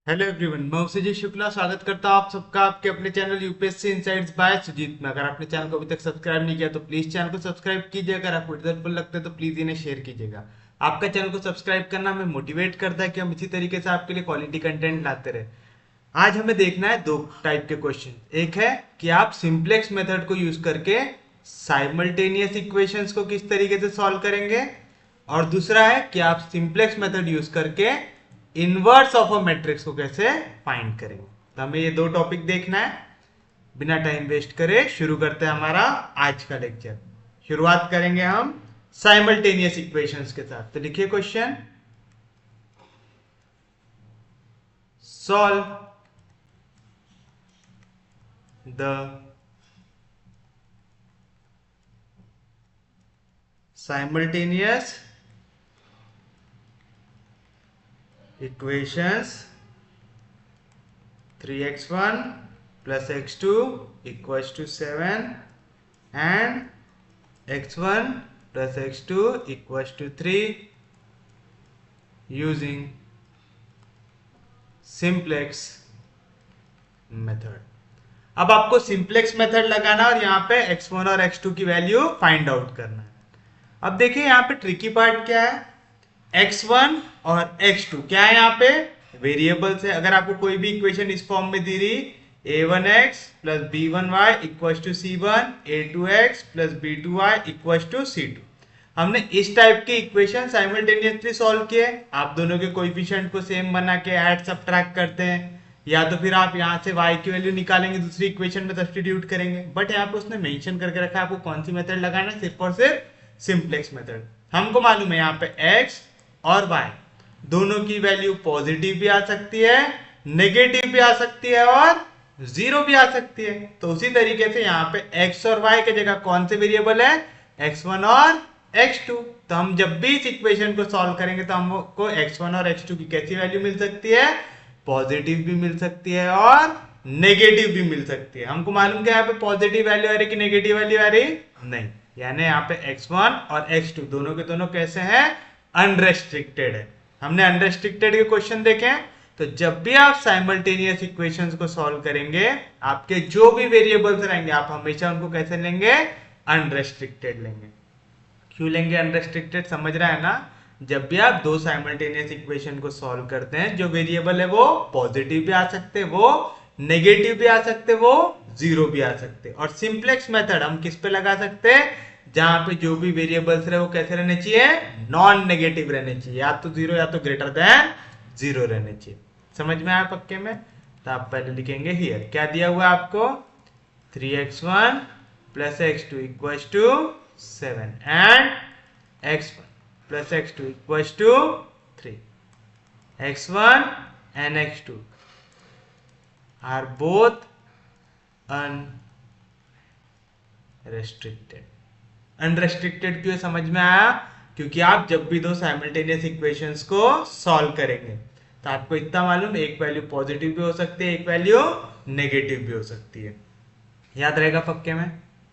Hello everyone, मैं सुजीत शुक्ला स्वागत करता हूँ आप सबका आपके अपने channel UPSC insights by Sujeet में। अगर आपने चैनल को अभी तक सब्सक्राइब नहीं किया तो प्लीज चैनल को सब्सक्राइब कीजिए। अगर आपको हेल्पफुल लगता है तो प्लीज इन्हें शेयर कीजिएगा। आपका चैनल को सब्सक्राइब करना हमें मोटिवेट करता है कि हम इसी तरीके से आपके लिए क्वालिटी कंटेंट लाते रहे। आज हमें देखना है दो टाइप के क्वेश्चन। एक है कि आप सिंप्लेक्स मेथड को यूज करके साइमल्टेनियस इक्वेशंस को किस तरीके से सॉल्व करेंगे, और दूसरा है कि आप सिंप्लेक्स मेथड यूज करके इनवर्स ऑफ अ मैट्रिक्स को कैसे फाइंड करेंगे। तो हमें ये दो टॉपिक देखना है। बिना टाइम वेस्ट करे शुरू करते हैं हमारा आज का लेक्चर। शुरुआत करेंगे हम साइमल्टेनियस इक्वेशंस के साथ। तो लिखिए question, solve the simultaneous equations 3x1 plus x2 equals to 7 and x1 plus x2 equals to 3 using simplex method। अब आपको सिंप्लेक्स मेथड लगाना और यहाँ पे x1 और x2 की वैल्यू फाइंड आउट करना है। अब देखिए यहाँ पे ट्रिकी पार्ट क्या है। x1 और x2 क्या है, यहाँ पे वेरिएबल्स है। अगर आपको कोई भी इक्वेशन इस फॉर्म में दी रही a1x plus b1y equals to c1, a2x plus b2y equals to c2, हमने इस टाइप के इक्वेशन साइमल्टेनियसली सॉल्व किए। आप दोनों के कोएफिशिएंट को सेम बना के ऐड सब्ट्रैक्ट करते हैं, या तो फिर आप यहाँ से y की वैल्यू निकालेंगे, दूसरी इक्वेशन में सब्स्टिट्यूट करेंगे। बट यहाँ पे उसने मेंशन करके रखा है आपको कौन सी मेथड लगाना है, सिर्फ और सिर्फ सिंप्लेक्स मेथड। हमको मालूम है यहाँ पे x और y दोनों की वैल्यू पॉजिटिव भी आ सकती है, नेगेटिव भी आ सकती है और जीरो भी आ सकती है। तो उसी तरीके से यहाँ पे x और y की जगह कौन से वेरिएबल है, x1 और x2। तो हम जब भी इस इक्वेशन को सॉल्व करेंगे तो हमको x1 और x2 की कैसी वैल्यू मिल सकती है, पॉजिटिव भी मिल सकती है और नेगेटिव भी मिल सकती है। हमको मालूम क्या यहाँ पे पॉजिटिव वैल्यू आ रही कि नेगेटिव वैल्यू आ रही, नहीं, यानी यहाँ पे x1 और x2 दोनों के दोनों कैसे हैं, अनरेस्ट्रिक्टेड है। हमने अनरेस्ट्रिक्टेड के क्वेश्चन देखे हैं। तो जब भी आप साइमल्टेनियस इक्वेशंस को सॉल्व करेंगे, आपके जो भी वेरिएबल्स रहेंगे आप हमेशा उनको कैसे लेंगे, अनरेस्ट्रिक्टेड लेंगे। क्यों लेंगे अनरेस्ट्रिक्टेड, समझ रहा है ना। जब भी आप दो साइमल्टेनियस इक्वेशन को सॉल्व करते हैं, जो वेरिएबल है वो पॉजिटिव भी आ सकते, वो नेगेटिव भी आ सकते, वो जीरो भी आ सकते। और सिंप्लेक्स मेथड हम किस पे लगा सकते हैं, जहां पे जो भी वेरिएबल्स रहे वो कैसे रहने चाहिए, नॉन नेगेटिव रहने चाहिए, या तो जीरो या तो ग्रेटर देन जीरो रहने चाहिए। समझ में आया पक्के में। तो आप पहले लिखेंगे हियर क्या दिया हुआ है आपको, 3x1 plus x2 equals to 7 and x1 plus x2 equals to 3. x1 and x2 are both unrestricted. Unrestricted क्यों, समझ में आया, क्योंकि आप जब भी दो साइमल्टेनियस इक्वेशंस को सॉल्व करेंगे तो आपको इतना मालूम, एक वैल्यू पॉजिटिव भी हो सकती है, एक वैल्यू नेगेटिव भी हो सकती है। याद रहेगा पक्के में,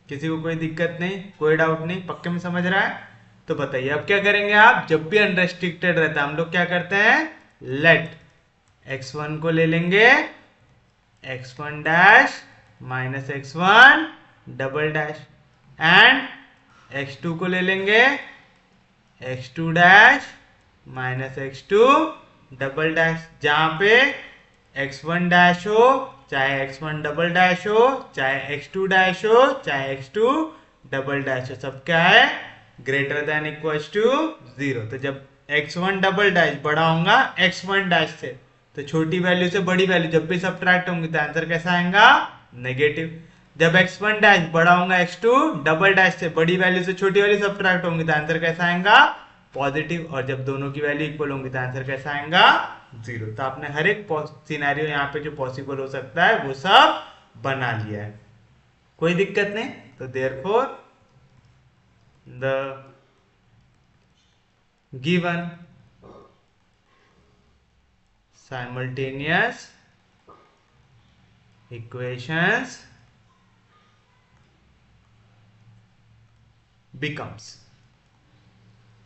किसी को कोई दिक्कत नहीं, कोई डाउट नहीं, पक्के में समझ रहा है। तो बताइए अब क्या करेंगे आप, जब भी अनरेस्ट्रिक्टेड रहता है हम लोग क्या करते हैं, लेट x1 को ले लेंगे x1 dash minus x1 double dash, and x2 को ले लेंगे x2 dash minus x2 double dash. जहां पे x1 डैश हो, चाहे x1 डबल डैश हो, चाहे x2 डैश हो, चाहे x2 डबल डैश हो, सब क्या है, greater than equals to zero. तो जब x1 डबल डैश बड़ा होगा x1 डैश से, तो छोटी वैल्यू से बड़ी वैल्यू जब भी सब्ट्रैक्ट होंगी तो आंसर कैसा आएगा, नेगेटिव। जब x1 डैश बड़ा होगा x2 डबल डैश से, बड़ी वैल्यू से छोटी वैल्यू सब्ट्रैक्ट होंगी तो आंसर कैसा आएगा, पॉजिटिव। और जब दोनों की वैल्यू इक्वल होंगी तो आंसर कैसा आएगा, जीरो। तो आपने हर एक सिनेरियो यहाँ पे जो पॉसिबल हो सकता है वो सब बना लिया है, कोई दिक्कत नहीं। तो therefore the given simultaneous equations becomes,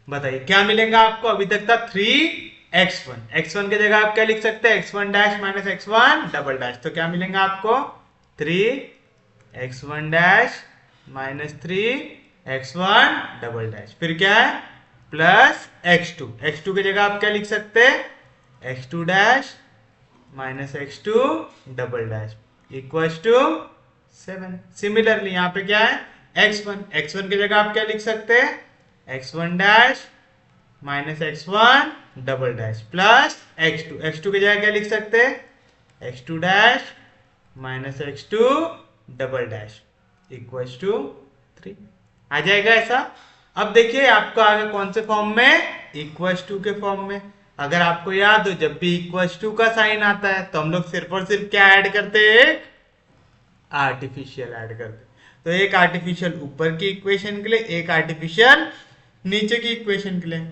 बताइए क्या मिलेगा आपको, अभी तक था 3 x1 की जगह आप क्या लिख सकते हैं, x1 dash minus x1 double dash, तो क्या मिलेगा आपको 3x1 dash minus 3x1 double dash, फिर क्या है प्लस x2 की जगह आप क्या लिख सकते हैं x2 dash minus x2 double dash equal to 7। Similarly यहाँ पे क्या है x1 की जगह आप क्या लिख सकते हैं x1 dash minus x1 double dash plus x2 की जगह क्या लिख सकते हैं x2 dash minus x2 double dash equal to 3 आ जाएगा ऐसा। अब देखिए आपको आगे कौन से फॉर्म में, इक्वल टू के फॉर्म में। अगर आपको याद हो जब भी इक्वल टू का साइन आता है तो हम लोग सिर्फ और सिर्फ क्या ऐड करते हैं, आर्टिफिशियल ऐड करते। तो एक आर्टिफिशियल ऊपर की इक्वेशन के लिए, एक आर्टिफिशियल नीचे की इक्वेशन के लिए।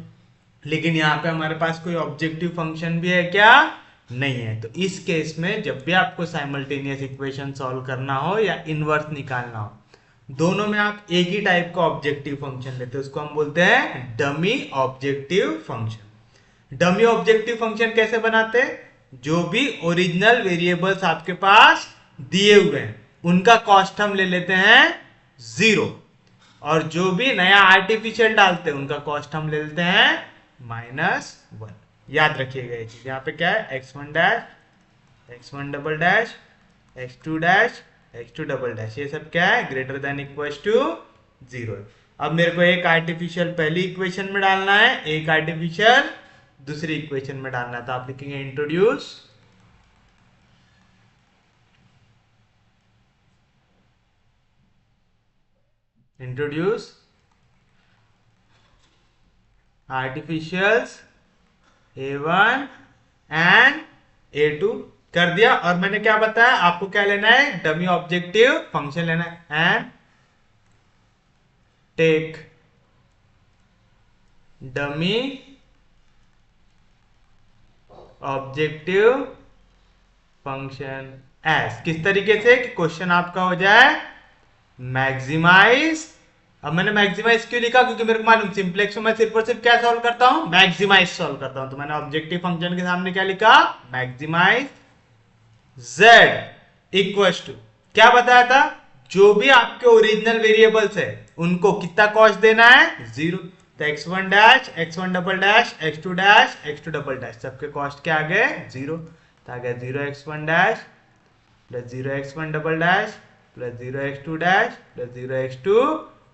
लेकिन यहाँ पे हमारे पास कोई ऑब्जेक्टिव फंक्शन भी है क्या, नहीं है। तो इस केस में जब भी आपको साइमल्टेनियस इक्वेशन सॉल्व करना हो या इनवर्स निकालना हो, दोनों में आप एक ही टाइप का ऑब्जेक्टिव फंक्शन लेते हैं, उसको हम बोलते हैं dummy objective function. Dummy objective function कैसे बनाते हैं, जो भी ओरिजिनल वेरिएबल्स आपके पास दिए हुए हैं उनका कॉस्ट हम ले लेते हैं 0, और जो भी नया आर्टिफिशियल डालते हैं उनका कॉस्ट हम ले लेते हैं -1। याद रखिएगा ये चीज। यहाँ पे क्या है x1 dash x1 double dash x2 dash x2 double dash, ये सब क्या है ग्रेटर देन इक्वल टू 0। अब मेरे को एक आर्टिफिशियल पहली इक्वेशन में डालना है, एक आर्टिफिशियल दूसरी इक्वेशन में डालना है, तो आप लिखेंगे introduce artificials A1 and A2 कर दिया। और मैंने क्या बताया आपको, क्या लेना है डमी ऑब्जेक्टिव फंक्शन लेना है, and take dummy objective function as, किस तरीके से कि क्वेश्चन आपका हो जाए मैक्सिमाइज। अब मैंने मैक्सिमाइज क्यों लिखा, क्योंकि मेरे को मालूम सिंप्लेक्स में मैं सिर्फ और सिर्फ क्या सॉल्व करता हूं, मैक्सिमाइज सॉल्व करता हूं। तो मैंने ऑब्जेक्टिव फंक्शन के सामने क्या लिखा, मैक्सिमाइज z इक्वल टू, क्या बताया था, जो भी आपके ओरिजिनल वेरिएबल्स है उनको कितना कॉस्ट देना है 0। तो x1 dash x1 double dash x2 dash x2 double dash सबके कॉस्ट क्या आ गए 0। तो आ गया 0x1 dash plus 0x1 double dash plus 0x2 dash plus 0x2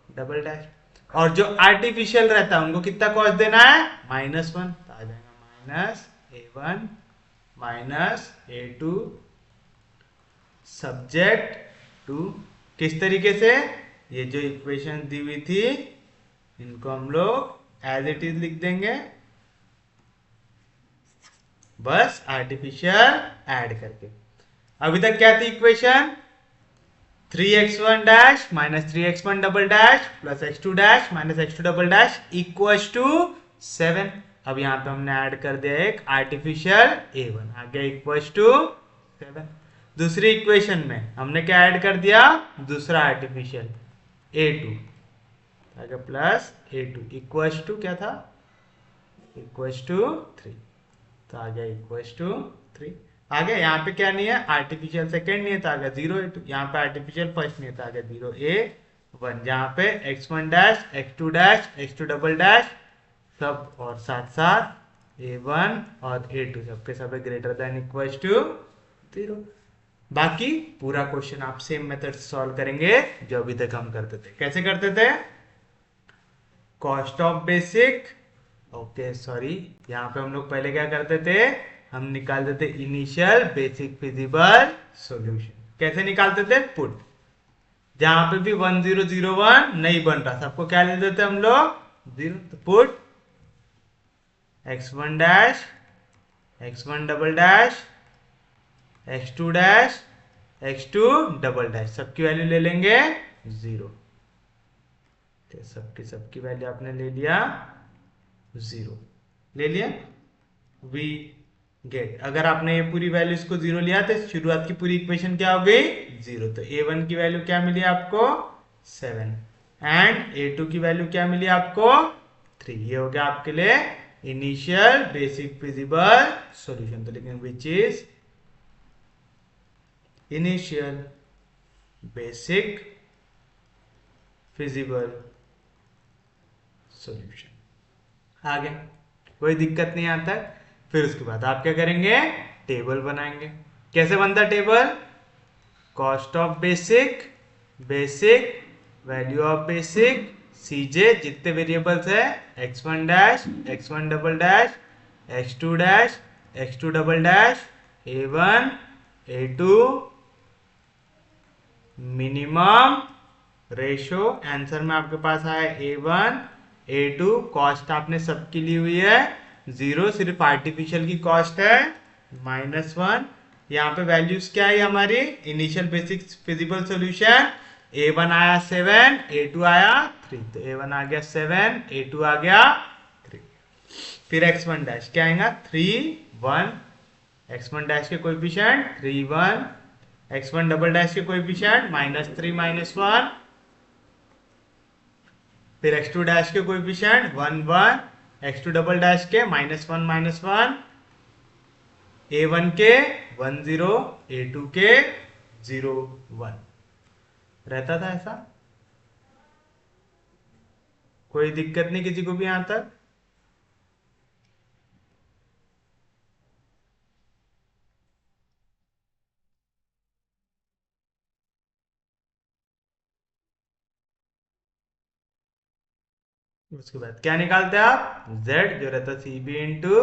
double dash. और जो आर्टिफिशियल रहता है उनको कितना कॉस्ट देना है -1। तो आ जाएगा -a1 -a2 सब्जेक्ट टू, किस तरीके से, ये जो इक्वेशन दी हुई थी इनको हम लोग एज इट इज लिख देंगे, बस आर्टिफिशियल ऐड करके। अभी तक क्या थी equation, 3x1 dash minus 3x1 double dash plus x2 dash minus x2 double dash equal to 7। अब यहाँ पे हमने ऐड कर दिया एक आर्टिफिशियल a1, आ गया इक्वल टू 7। दूसरी इक्वेशन में हमने क्या ऐड कर दिया, दूसरा आर्टिफिशियल a2, आ गया प्लस a2 इक्वल टू क्या था, इक्वल टू 3। तो आ गया इक्वल टू 3। आ गया, यहाँ पे क्या नहीं है आर्टिफिशियल सेकेंड नहीं है तो आ गया 0a2, यहाँ पे आर्टिफिशियल फर्स्ट नहीं है तो आ गया 0a1, जहाँ पे x1 dash x2 dash x2 double dash सब और साथ साथ a1 और a2 सबके सब ग्रेटर देन इक्वल टू 0। बाकी पूरा क्वेश्चन आप सेम मेथड से सॉल्व करेंगे जो अभी तक हम करते थे। कैसे करते थे, cost of basic, okay sorry, यहाँ पे हम लोग पहले क्या करते थे, हम निकालते थे इनिशियल बेसिक फिजिबल सॉल्यूशन। कैसे निकालते थे, पुट, जहां पे भी 1001 नहीं बन रहा सबको क्या ले देते हम लोग 0। तो put x1 dash x1 double dash x2 dash x2 double dash सबकी वैल्यू ले लेंगे 0। सबकी वैल्यू आपने ले लिया 0, ले लिया, वी गेट। अगर आपने ये पूरी वैल्यू इसको 0 लिया तो शुरुआत की पूरी इक्वेशन क्या हो गई 0। तो a1 की वैल्यू क्या मिली आपको 7 एंड a2 की वैल्यू क्या मिली आपको 3। ये हो गया आपके लिए इनिशियल बेसिक फिजिबल सॉल्यूशन, तो लिखेंगे विच is initial basic feasible solution. आगे कोई दिक्कत नहीं आता। फिर उसके बाद आप क्या करेंगे, टेबल बनाएंगे। कैसे बनता table, cost of basic, basic, value of basic, CJ जितने वेरिएबल्स है, x1 dash, x1 double dash, x2 dash, x2 double dash, a1, a2, minimum ratio, answer में आपके पास आया a1, a2, कॉस्ट आपने सबकी ली हुई है 0, सिर्फ आर्टिफिशियल की कॉस्ट है -1। यहाँ पे वैल्यूज क्या है हमारी, initial basic feasible solution, a1 आया 7, a2 आया 3, तो a1 आ गया 7, a2 आ गया 3। फिर x1 डैश क्या आएगा, 3, 1, x1 डैश के कोएफिशिएंट 3, 1, x1 डबल डैश के कोएफिशिएंट -3, -1, फिर x2 डैश के कोएफिशिएंट 1, 1, x2 डबल डैश के -1, -1, a1 के 1, 0, a2 के 0, 1 रहता था ऐसा। कोई दिक्कत नहीं किसी को भी यहां तक। उसके बाद क्या निकालते हैं आप, z जो रहता C B into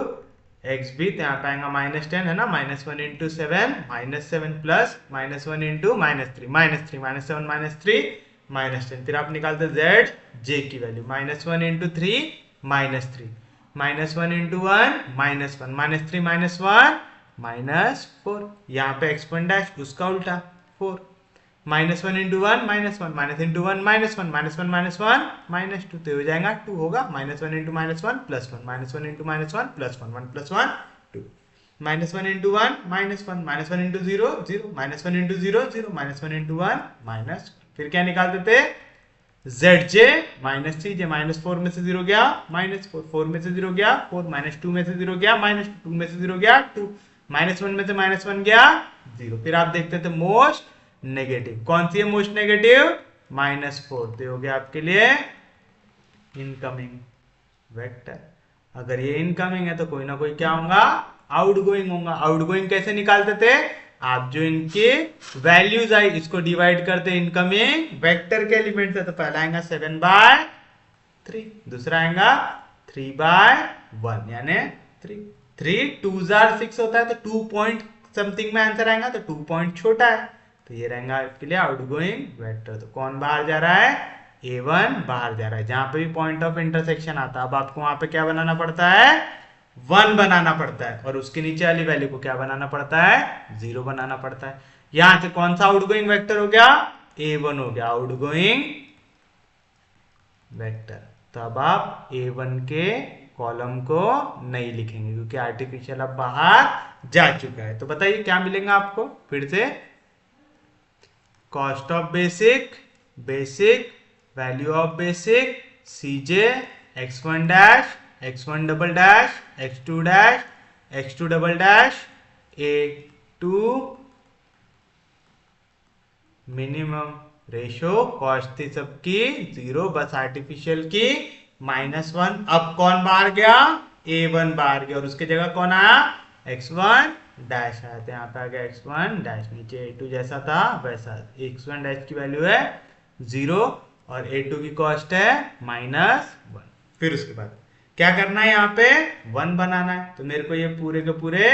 X B, तो यहाँ पे आएगा -10 है ना, -1 इंटू 7, -7 प्लस -1 इंटू -3, -3, -7, -3, -10। फिर आप निकालते z j की वैल्यू, -1 इंटू 3, -3, -1 इंटू 1, -1, -3, -1, -4। यहाँ पे x1 डैश उसका उल्टा 4, -1 इंटू 1, -1, माइनस इंटू 1, -1, -1, -1, -2, तो हो जाएगा 2 होगा, -1 into -1 +1, -1 into -1 +1, 1 + 1 2, -1 into 1, -1, -1 into 0 0, -1 into 0 0, -1 into 1 -1। फिर क्या निकालते थे, zj -cj, -4 में से 0 गया -4, 4 में से 0 गया 4, -2 में से 0 गया -2 में से 0 गया 2, -1 में से -1 गया 0। फिर आप देखते थे मोस्ट नेगेटिव, कौन सी है मोस्ट नेगेटिव, -4, तो हो गया आपके लिए इनकमिंग वेक्टर। अगर ये इनकमिंग है तो कोई ना कोई क्या होगा, आउटगोइंग होगा। आउटगोइंग कैसे निकालते थे, आप जो इनके वैल्यूज आई इसको डिवाइड करते इनकमिंग वेक्टर के एलिमेंट से, तो पहला आएगा 7/3, दूसरा आएगा 3/1 यानी 3, 3 2s are 6 होता है, तो 2 पॉइंट समथिंग में आंसर आएगा, तो 2 पॉइंट छोटा है, तो ये रहेगा आपके लिए आउटगोइंग वेक्टर। तो कौन बाहर जा रहा है, a1 बाहर जा रहा है। जहां पे भी पॉइंट ऑफ इंटरसेक्शन आता है, अब आपको वहां पे क्या बनाना पड़ता है, 1 बनाना पड़ता है, और उसके नीचे वाली वैल्यू को क्या बनाना पड़ता है, 0 बनाना पड़ता है। यहां से कौन सा आउटगोइंग वेक्टर हो गया, a1 हो गया आउटगोइंग वेक्टर। तो अब आप a1 के कॉलम को नहीं लिखेंगे क्योंकि आर्टिफिशियल अब बाहर जा चुका है। तो बताइए क्या मिलेगा आपको, फिर से cost of basic, basic, value of basic, CJ, x1 dash, x1 double dash, x2 dash, x2 double dash, a2, minimum ratio, cost थी सबकी 0, बस आर्टिफिशियल की -1। अब कौन बाहर गया, a1 बाहर गया, और उसके जगह कौन आया, x1 डैश आया, तो यहाँ पे आ गया x1 डैश, नीचे a2 जैसा था वैसा, x1 डैश की वैल्यू है 0 और a2 की कॉस्ट है -1। फिर उसके बाद क्या करना है, यहाँ पे 1 बनाना है, तो मेरे को ये पूरे के पूरे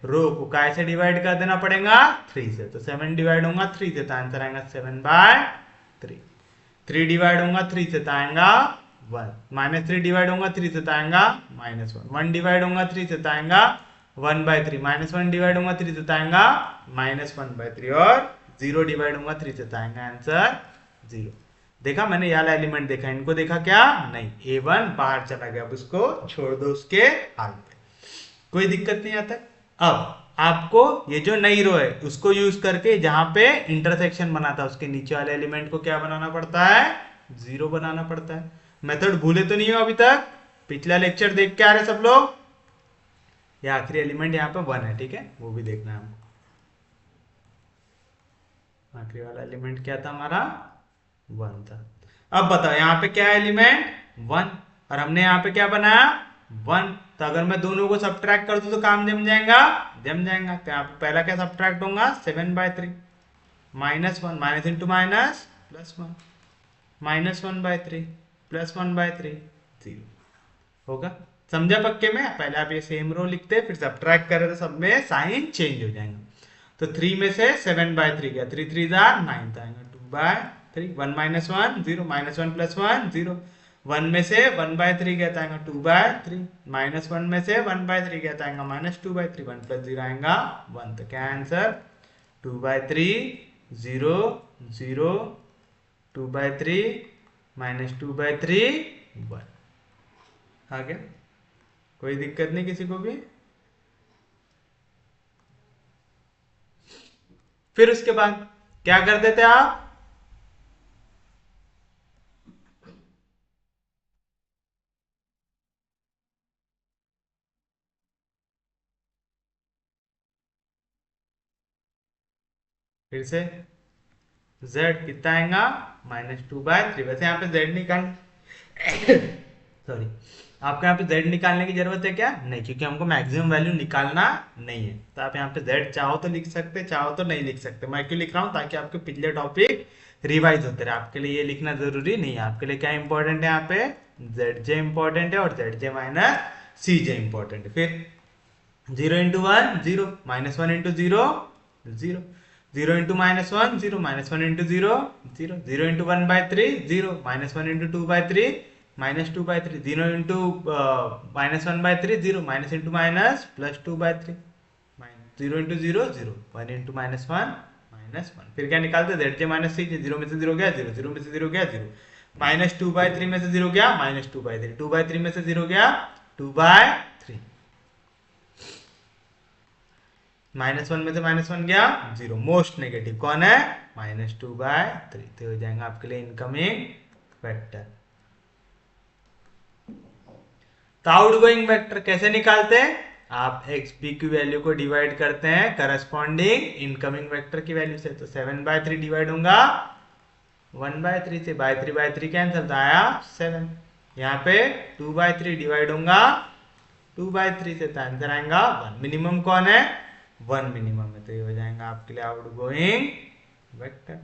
रो को काय से डिवाइड कर देना पड़ेगा, 3 से, तो 7 डिवाइड होगा 3 से, तो आंसर आएगा 7/3। 3 डिवाइड होगा 3 से, तो आएगा 1, -3 डिवाइड होगा 3 से, तो आएगा -1, 1 डिवाइड होगा 3 से, तो आएगा 1/3, -1 डिवाइड होगा 3 से, तो आएगा -1/3, और 0 डिवाइड होगा 3 से, तो आएगा आंसर 0। देखा मैंने, ये वाला एलिमेंट देखा, इनको देखा क्या नहीं, a1 बाहर चला गया, अब उसको छोड़ दो उसके हाल पे, कोई दिक्कत नहीं आता। अब आपको ये जो नई रो है उसको यूज करके जहां पे इंटरसेक्शन बना था उसके नीचे वाले एलिमेंट को क्या बनाना पड़ता है, 0 बनाना पड़ता है। मेथड भूले तो नहीं हो अभी तक, पिछला लेक्चर देख के आ रहे सब लोग? ये आखिरी एलिमेंट यहाँ पे 1 है, ठीक है, वो भी देखना है हमको। आखिरी वाला एलिमेंट क्या था हमारा? 1 था। अब बताओ यहाँ पे क्या है एलिमेंट? 1, और हमने यहाँ पे क्या बनाया? 1। तो अगर मैं दोनों को सब्ट्रैक्ट कर दूं तो काम जम जाएगा? जम जाएगा। तो यहाँ पे पहला क्या सब्ट्रैक्ट होगा? 7/3 -1, माइनस इंटू माइनस +1, -1/3 +1/3 0 होगा। समझा पक्के में? पहले आप ये सेम रो लिखते फिर सब्ट्रैक्ट कर रहे तो सब में साइन चेंज हो जाएगा। तो 3 में से 7/3 गया, 3 3 9 आएगा, 2/3, 1 - 1 0, -1 + 1 0, 1 में से 1/3 गया तो आएगा 2/3, -1 में से 1/3 गया तो आएगा -2/3, 1 + 0 आएगा 1। तो क्या आंसर? 2/3 0 0 2/3 -2/3 1 आ गया। कोई दिक्कत नहीं किसी को भी? फिर उसके बाद क्या करते थे आप? फिर से z कितना आएगा? -2/3। वैसे यहाँ पे z निकाल सॉरी, आपको यहाँ पे z निकालने की जरूरत है क्या? नहीं, क्योंकि हमको मैक्सिमम वैल्यू निकालना नहीं है। तो आप यहाँ पे z चाहो तो लिख सकते, चाहो तो नहीं लिख सकते। मैं क्यों लिख रहा हूँ? ताकि आपके पिछले टॉपिक रिवाइज होते रहे। आपके लिए ये लिखना जरूरी नहीं है। आपके लिए क्या इंपॉर्टेंट है? यहाँ पे zj इंपॉर्टेंट है और zj - cj इंपॉर्टेंट है। फिर 0 × 1 0, -1 × 0 0, 0 × -1 0, -1 × 0 0, 0 × 1/3 0, -1 × 2/3 -2/3, 0 × -1/3 0, -(-) +2/3, 0 × 0 0, 1 × -1 -1। फिर क्या निकालते? zj - cj, 0 में से 0 गया 0, 0 में से 0 गया 0, -2/3 में से 0 गया -2/3, 2/3 में से 0 गया 2/3, -1 में से -1 गया 0, मोस्ट नेगेटिव कौन है? -2/3। तो हो जाएगा आपके लिए इनकमिंग वेक्टर। तो आउटगोइंग वेक्टर कैसे निकालते हैं? आप xb की वैल्यू को डिवाइड करते हैं करस्पॉन्डिंग इनकमिंग वेक्टर की वैल्यू से। तो 7/3 डिवाइड होगा 1/3 से, 3/3 कैंसिल, तो आया 7। यहाँ पे 2/3 डिवाइड होगा 2/3 से, तो आंसर आएगा 1। मिनिमम कौन है? 1 मिनिमम है। तो ये हो जाएगा आपके लिए आउटगोइंग वेक्टर।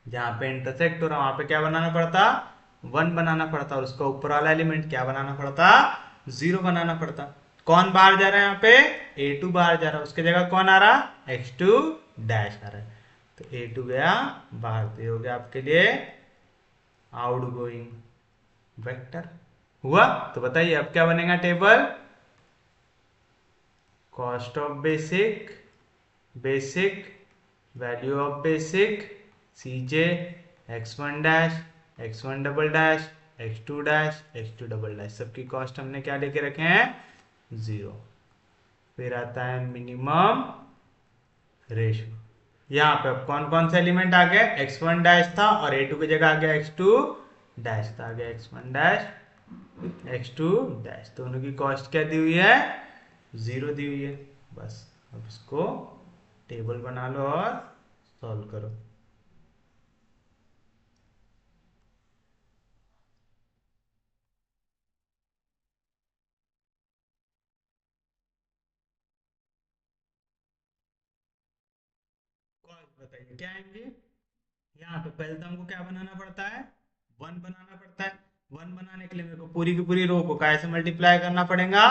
जहां पे इंटरसेक्ट हो रहा वहां पे क्या बनाना पड़ता? 1 बनाना पड़ता, और उसका ऊपर वाला एलिमेंट क्या बनाना पड़ता? 0 बनाना पड़ता। कौन बाहर जा रहा है? यहाँ पे a2 बाहर जा रहा है, उसके जगह कौन आ रहा? x2 डैश आ रहा है। तो a2 गया बाहर, तो ये हो गया आपके लिए आउटगोइंग वेक्टर। हुआ? तो बताइए अब क्या बनेगा table? Cost of basic, basic, value of basic, cj, x1 dash, x1 double dash, x2 dash, x2 double dash, सबकी कॉस्ट हमने क्या लेके रखे हैं? 0। फिर आता है मिनिमम रेशियो। यहाँ पे अब कौन कौन से एलिमेंट आ गए? x1 डैश था और a2 की जगह आ गया x2 डैश, था आ गया x1 डैश, x2 डैश। दोनों की कॉस्ट क्या दी हुई है? 0 दी हुई है। बस अब इसको टेबल बना लो और सॉल्व करो। बताइए क्या आएंगे? यहाँ पे पहले तो हमको क्या बनाना पड़ता है? 1 बनाना पड़ता है। 1 बनाने के लिए मेरे को पूरी की पूरी रो को काय से मल्टीप्लाई करना पड़ेगा?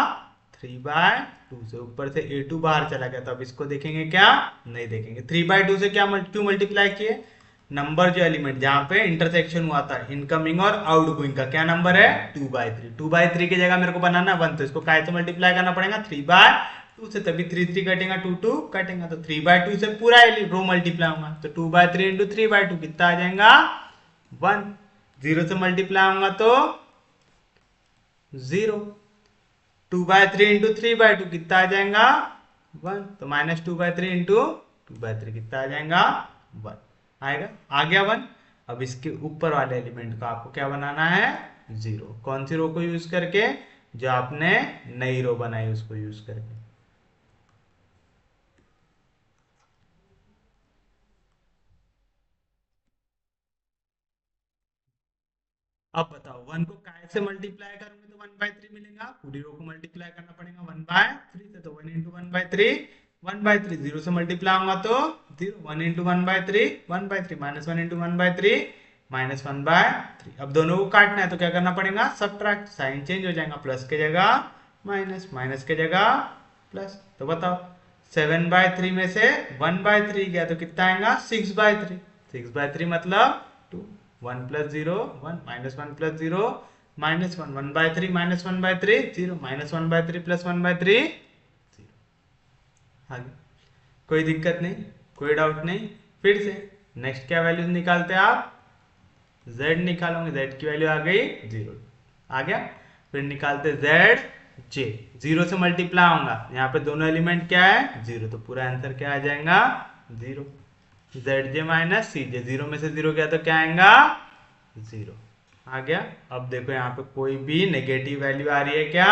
3/2 से। ऊपर से a2 बाहर चला गया, तो अब इसको देखेंगे क्या? नहीं देखेंगे। 3/2 से क्या क्यों मल्टीप्लाई किए? नंबर जो एलिमेंट जहां पे इंटरसेक्शन हुआ था इनकमिंग और आउटगोइंग का, क्या नंबर है? 2/3। 2/3 की जगह मेरे को बनाना 1, तो इसको काय से मल्टीप्लाई करना पड़ेगा? 3/2 से, तभी 3 3 कटेगा, 2 2 कटेगा, तो 3/2 से पूरा रो मल्टीप्लाई होगा। तो 2/3 × 3/2 कितना आ जाएगा? 1। 0 से मल्टीप्लाई होगा तो 0। 2/3 × 3/2 कितना आ जाएगा? 1। तो -2/3 × 2/3 कितना आ जाएगा? 1 आएगा। आ गया 1। अब इसके ऊपर वाले एलिमेंट को आपको क्या बनाना है? जीरो। कौन सी रो को यूज करके? जो आपने नई रो बनाई उसको यूज करके। अब बताओ, वन को काय से मल्टीप्लाई करूंगे तो 1/3 मिलेगा, पूरी रो को मल्टीप्लाई करना पड़ेगा 1/3 से, तो 1 इंटू 1/3, 1/3 जीरो से मल्टीप्लाई होगा तो zero, 1 into 1/3, 1/3 minus 1 into 1/3 minus 1/3। अब दोनों को काटना है तो क्या करना पड़ेगा? सब्ट्रैक्ट, साइन चेंज हो जाएगा, प्लस के जगह माइनस, माइनस के जगह प्लस। तो बताओ 7/3 में से 1/3 गया तो कितना आएगा? 6/3। 6/3 मतलब 2, 1 plus 0 1, minus 1 plus 0 minus 1, 1/3 minus 1/3 0, minus 1/3 plus 1/3 0। आगे कोई दिक्कत नहीं, कोई डाउट नहीं। फिर से नेक्स्ट क्या वैल्यूज निकालते हैं आप? z निकालोगे, z की वैल्यू आ गई 0, आ गया। फिर निकालते z j, 0 से मल्टीप्लाई होगा, यहाँ पे दोनों एलिमेंट क्या है? 0, तो पूरा आंसर क्या आ जाएगा? 0। zj माइनस cj, 0 में से 0 गया तो क्या आएगा? 0 आ गया। अब देखो यहाँ पे कोई भी नेगेटिव वैल्यू आ रही है क्या?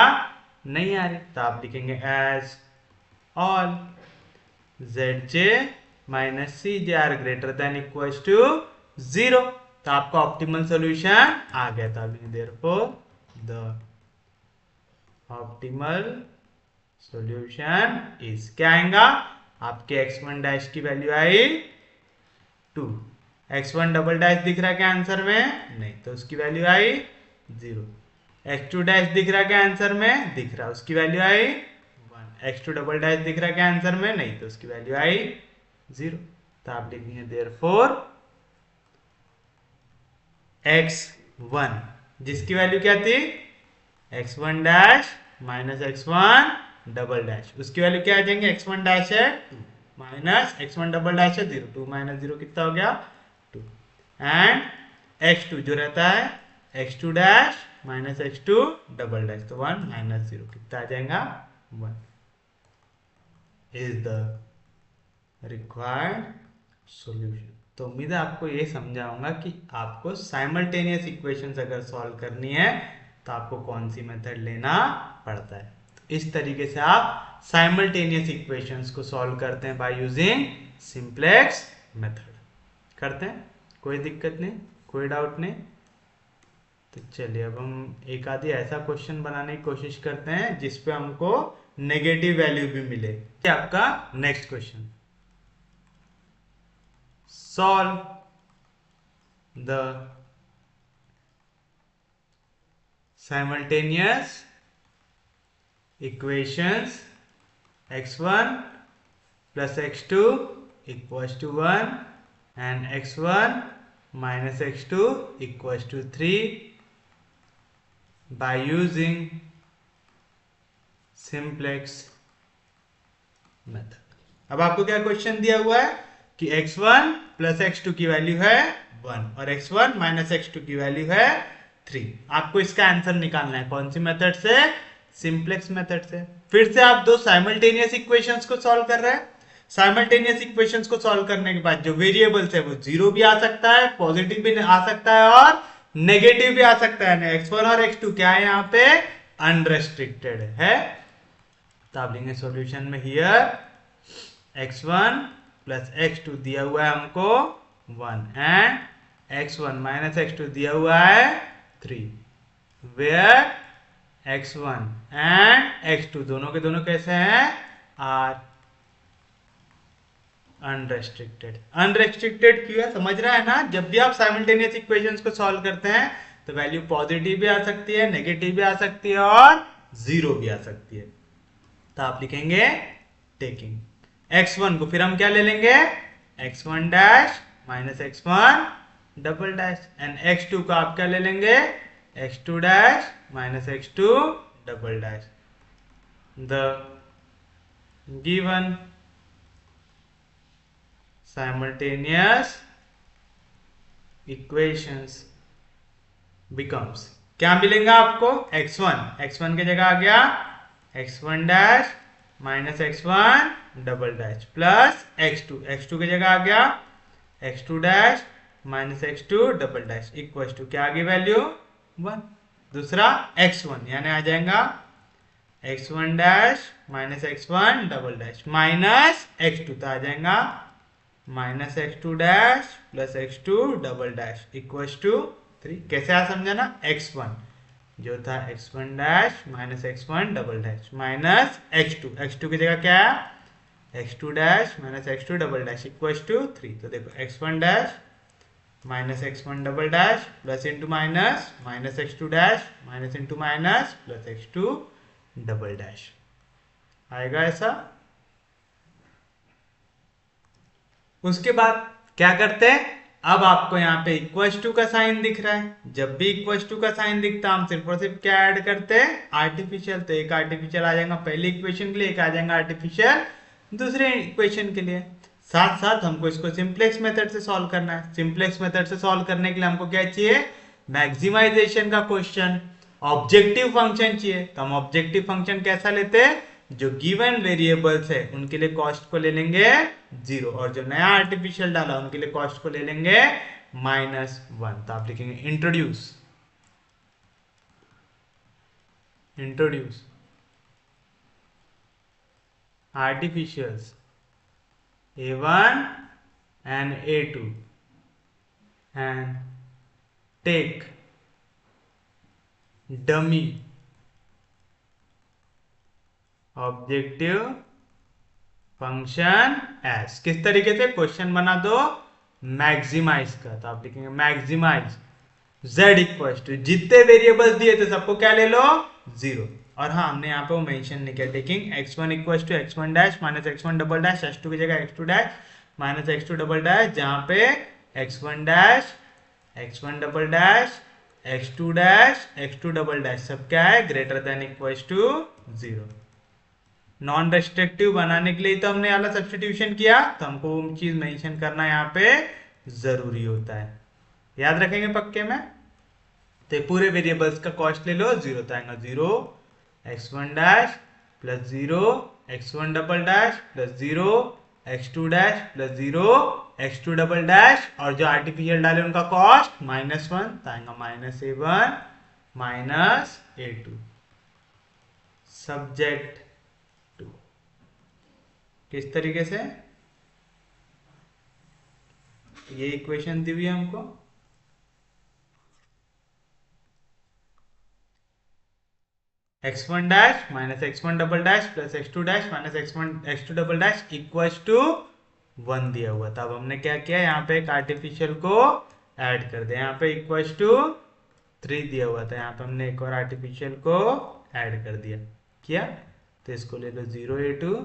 नहीं आ रही, तो आप लिखेंगे as all zj minus cj are greater than equal to 0, तो आपका ऑप्टिमल सॉल्यूशन आ गया था। Therefore the optimal solution is, क्या आएगा? आपके x1 डैश की वैल्यू आई 2, x1 डबल डैश दिख रहा है क्या आंसर में? नहीं, तो उसकी वैल्यू आई 0। x2 डैश दिख रहा है क्या आंसर में? दिख रहा है, उसकी वैल्यू आई 1। x2 डबल डैश दिख रहा है क्या आंसर में? नहीं, तो उसकी वैल्यू आई 0। तो आप लिखेंगे देयरफॉर x1, जिसकी वैल्यू क्या थी? x1 dash minus x1 double dash, उसकी वैल्यू क्या आ जाएंगे? x1 डैश है 2 माइनस x1 डबल डैश है 0, 2 माइनस 0 कितना हो गया? 2। एंड x2 जो रहता है x2 dash minus x2 double dash, तो 1 माइनस 0 कितना आ जाएगा? 1 इज द रिक्वायर्ड सॉल्यूशन। तो उम्मीद है आपको ये समझाऊंगा कि आपको साइमल्टेनियस इक्वेशंस अगर सॉल्व करनी है तो आपको कौन सी मेथड लेना पड़ता है। तो इस तरीके से आप साइमल्टेनियस इक्वेशंस को सॉल्व करते हैं बाय यूजिंग सिंप्लेक्स मेथड। करते हैं, कोई दिक्कत नहीं, कोई डाउट नहीं। तो चलिए अब हम एक आधी ऐसा क्वेश्चन बनाने की कोशिश करते हैं जिसपे हमको नेगेटिव वैल्यू भी मिले। आपका next question, solve the simultaneous equations x1 plus x2 equals to 1 and x1 minus x2 equals to 3 by using simplex method। अब आपको क्या क्वेश्चन दिया हुआ है कि x1 प्लस x2 की वैल्यू है 1 और x1 माइनस x2 की वैल्यू है 3। आपको इसका आंसर निकालना है कौन सी मेथड से? सिंप्लेक्स मेथड से। फिर से आप दो साइमल्टेनियस इक्वेशंस को सॉल्व कर रहे हैं। साइमल्टेनियस इक्वेशंस को सॉल्व करने के बाद जो वेरिएबल्स है वो जीरो भी आ सकता है, पॉजिटिव भी आ सकता है और नेगेटिव भी आ सकता है। x1 और x2 क्या है यहाँ पे? अनरेस्ट्रिक्टेड है। तो आप लेंगे सॉल्यूशन में हियर x1 प्लस x2 दिया हुआ है हमको 1 एंड x1 माइनस x2 दिया हुआ है 3, वेयर x1 एंड x2 दोनों के दोनों कैसे हैं? Are unrestricted. अनरेस्ट्रिक्टेड क्यों है समझ रहा है ना? जब भी आप साइमल्टेनियस इक्वेशंस को सॉल्व करते हैं तो वैल्यू पॉजिटिव भी आ सकती है, नेगेटिव भी आ सकती है और जीरो भी आ सकती है। तो आप लिखेंगे टेकिंग x1 को फिर हम क्या ले लेंगे? x1 dash minus x1 double dash and x2 को आप क्या ले लेंगे? x2 dash minus x2 double dash. The given simultaneous equations becomes, क्या मिलेगा आपको? x1 के जगह आ गया x1 dash minus x1 double dash plus x2 के जगह आ गया x2 dash minus x2 double dash equal to क्या आ गई वैल्यू? 1। दूसरा x1 यानी आ जाएगा x1 dash minus x1 double dash minus x2 तो आ जाएगा minus x2 dash plus x2 double dash equals to 3। कैसे आ समझा ना, x1 जो था x1 dash minus x1 double dash minus x2 की जगह क्या है x2 dash minus x2 double dash equals to 3। तो देखो x1 dash minus x1 double dash plus into minus minus x2 dash minus into minus plus x2 double dash आएगा ऐसा। उसके बाद क्या करते हैं, अब आपको यहाँ पे इक्वल्स टू का साइन दिख रहा है, जब भी इक्वल्स टू का साइन दिखता है हम सिर्फ और सिर्फ क्या ऐड करते हैं आर्टिफिशियल। तो एक आर्टिफिशियल आ जाएगा पहली इक्वेशन के लिए, एक आ जाएगा आर्टिफिशियल दूसरे इक्वेशन के लिए। साथ साथ हमको इसको सिंप्लेक्स मेथड से सॉल्व करना है। सिंप्लेक्स मेथड से सॉल्व करने के लिए हमको क्या चाहिए, मैक्सिमाइजेशन का क्वेश्चन, ऑब्जेक्टिव फंक्शन चाहिए। तो हम ऑब्जेक्टिव फंक्शन कैसा लेते हैं, जो गिवन वेरिएबल्स है उनके लिए कॉस्ट को ले लेंगे 0 और जो नया आर्टिफिशियल डाला उनके लिए कॉस्ट को ले लेंगे -1। तो आप लिखेंगे introduce artificials A1 and A2 and take dummy objective function S. किस तरीके से क्वेश्चन बना दो, मैक्सिमाइज का। तो आप लिखेंगे मैक्सिमाइज z इक्वल टू जितने वेरिएबल्स दिए थे सबको क्या ले लो 0। और हाँ हमने यहाँ पे वो मेंशन नहीं किया, taking x1 equal to x1 dash minus x1 double dash x2 की जगह x2 dash minus x2 double dash, जहाँ पे x1 dash x1 double dash x2 dash x2 double dash सब क्या है greater than equal to 0। Non restrictive बनाने के लिए तो हमने वाला सब्स्टिट्यूशन किया, तो हमको वो चीज मेंशन करना यहाँ पे जरूरी होता है, याद रखेंगे पक्के में। तो पूरे वेरिएबल्स का कॉस्ट ले लो 0, तो आएगा 0 x1 dash plus 0 x1 double dash plus 0 x2 dash plus 0 x2 double dash, और जो आर्टिफिशियल डाले उनका कॉस्ट -1, तो आएगा -a1 -a2 सब्जेक्ट टू। किस तरीके से ये इक्वेशन दी हुई है हमको, x1 dash minus x1 double dash plus x2 dash minus x2 double dash equals to 1 दिया हुआ था। अब हमने क्या किया, यहाँ पे एक आर्टिफिशियल को ऐड कर दिया, यहाँ पे इक्वल्स टू 3 दिया हुआ था, यहाँ पे हमने एक और आर्टिफिशियल को ऐड कर दिया किया। तो इसको ले लो 0a2,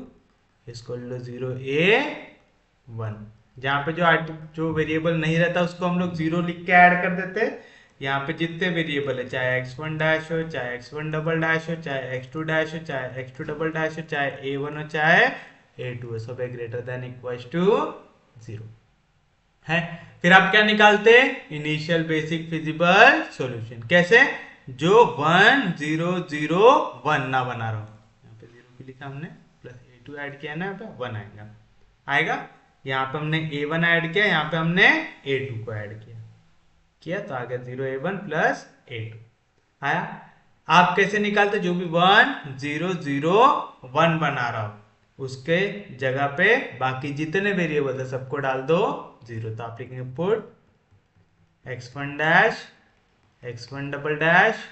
इसको ले लो 0a1। जहाँ पे जो वेरिएबल नहीं रहता उसको हम लोग 0 लिख के ऐड कर देते। यहाँ पे जितने वेरिएबल है, चाहे x1 डैश हो, चाहे x1 डबल डैश हो, चाहे x2 डैश हो, चाहे x2 डबल डैश हो, चाहे a1 हो, चाहे a2 हो, सब है ग्रेटर देन इक्वल्स टू 0 है। फिर आप क्या निकालते हैं, इनिशियल बेसिक फिजिबल सॉल्यूशन। कैसे, जो 1 0 0 1 ना बना रहा हूं, यहाँ पे 0 भी लिखा हमने, प्लस a2 ऐड किया ना, यहाँ पे 1 आएगा। यहाँ पे हमने a1 ऐड किया, यहाँ पे हमने a2 को ऐड किया तो आ गया 0a1 प्लस a2 आया। आप कैसे निकालते, जो भी 1 0 0 1 बना रहा हो उसके जगह पे बाकी जितने वेरिएबल है सबको डाल दो 0। तो आप लिखेंगे put x1 dash x1 double dash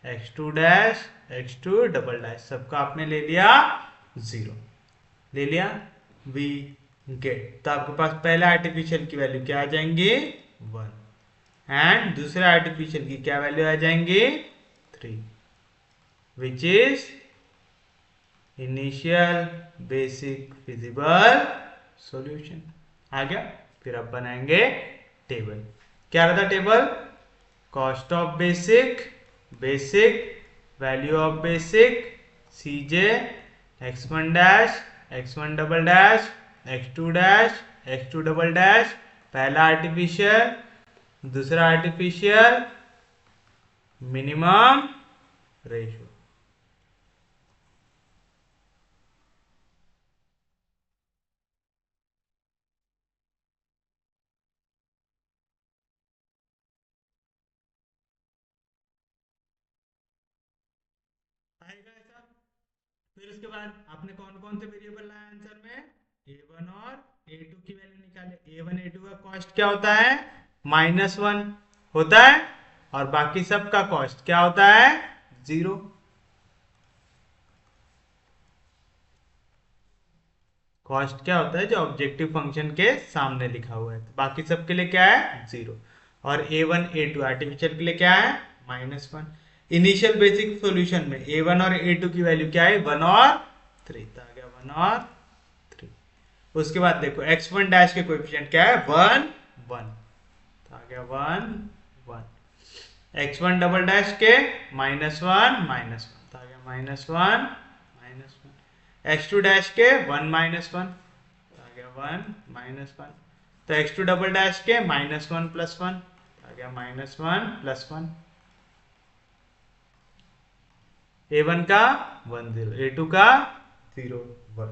x2 dash x2 double dash, सबका आपने ले लिया 0, ले लिया वी गेट। तो आपके पास पहले आर्टिफिशियल की वैल्यू क्या आ जाएंगी 1 एंड दूसरे आर्टिफिशियल की क्या वैल्यू आ जाएंगी 3, which is initial basic feasible solution. आ गया। फिर अब बनाएंगे टेबल। क्या रहता table, cost of basic, value of basic, CJ x1 dash x1 double dash x2 dash x2 double dash, पहला आर्टिफिशियल, दूसरा आर्टिफिशियल, मिनिमम रेशियो। फिर उसके बाद आपने कौन कौन से वेरिएबल लाए आंसर में, a1 और a2 की वैल्यू निकाले। a1 a2 का कॉस्ट क्या होता है, -1 होता है, और बाकी सब का कॉस्ट क्या होता है, 0। कॉस्ट क्या होता है, जो ऑब्जेक्टिव फंक्शन के सामने लिखा हुआ है, तो बाकी सब के लिए क्या है, 0। और a1 a2 आर्टिफिशियल के लिए क्या है, -1। इनिशियल बेसिक सॉल्यूशन में a1 और a2 की वैल्यू क्या है, 1 और 3, तो आ गया 1 और 3। उसके बाद देखो x1 डैश के कोएफिशिएंट क्या है, 1 1, तो आ गया 1 1। x1 डबल डैश के -1 -1, तो आ गया -1 -1। x2 डैश के 1 -1, तो आ गया 1 -1। तो x2 डबल डैश के -1 + 1, आ गया -1 + 1। a1 का 1 0, a2 का 0 1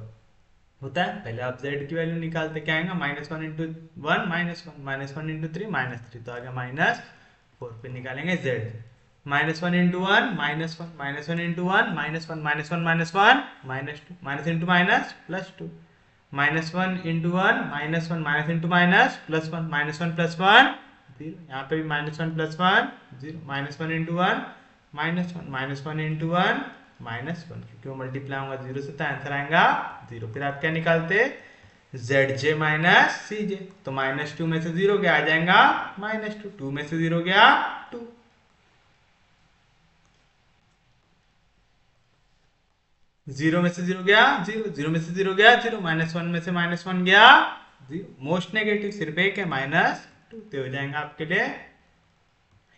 होता है। पहले आप z की वैल्यू निकालते, क्या आएगा, -1 × 1 -1 -1 × 3 -3, तो आ गया -4। फिर निकालेंगे z, -1 × 1 -1 -1 × 1 -1 -1 -1 -1 -2 -1 × -2 -1 + 2 -1 × 1 + 1 0। यहाँ पे भी -1 + 1 0, -1 × 1 -1 -1 -1, क्योंकि वो मल्टीप्लाई होगा 0 से, तो आंसर आएगा 0। फिर आप क्या निकालते, zj - cj, तो -2 में से 0 गया, आ जाएगा -2, 2 में से 0 गया 2, 0 में से 0 गया 0, 0 में से 0 गया 0, -1 में से -1 गया 0, मोस्ट नेगेटिव सिर्फ एक है -2, तो हो जाएगा आपके लिए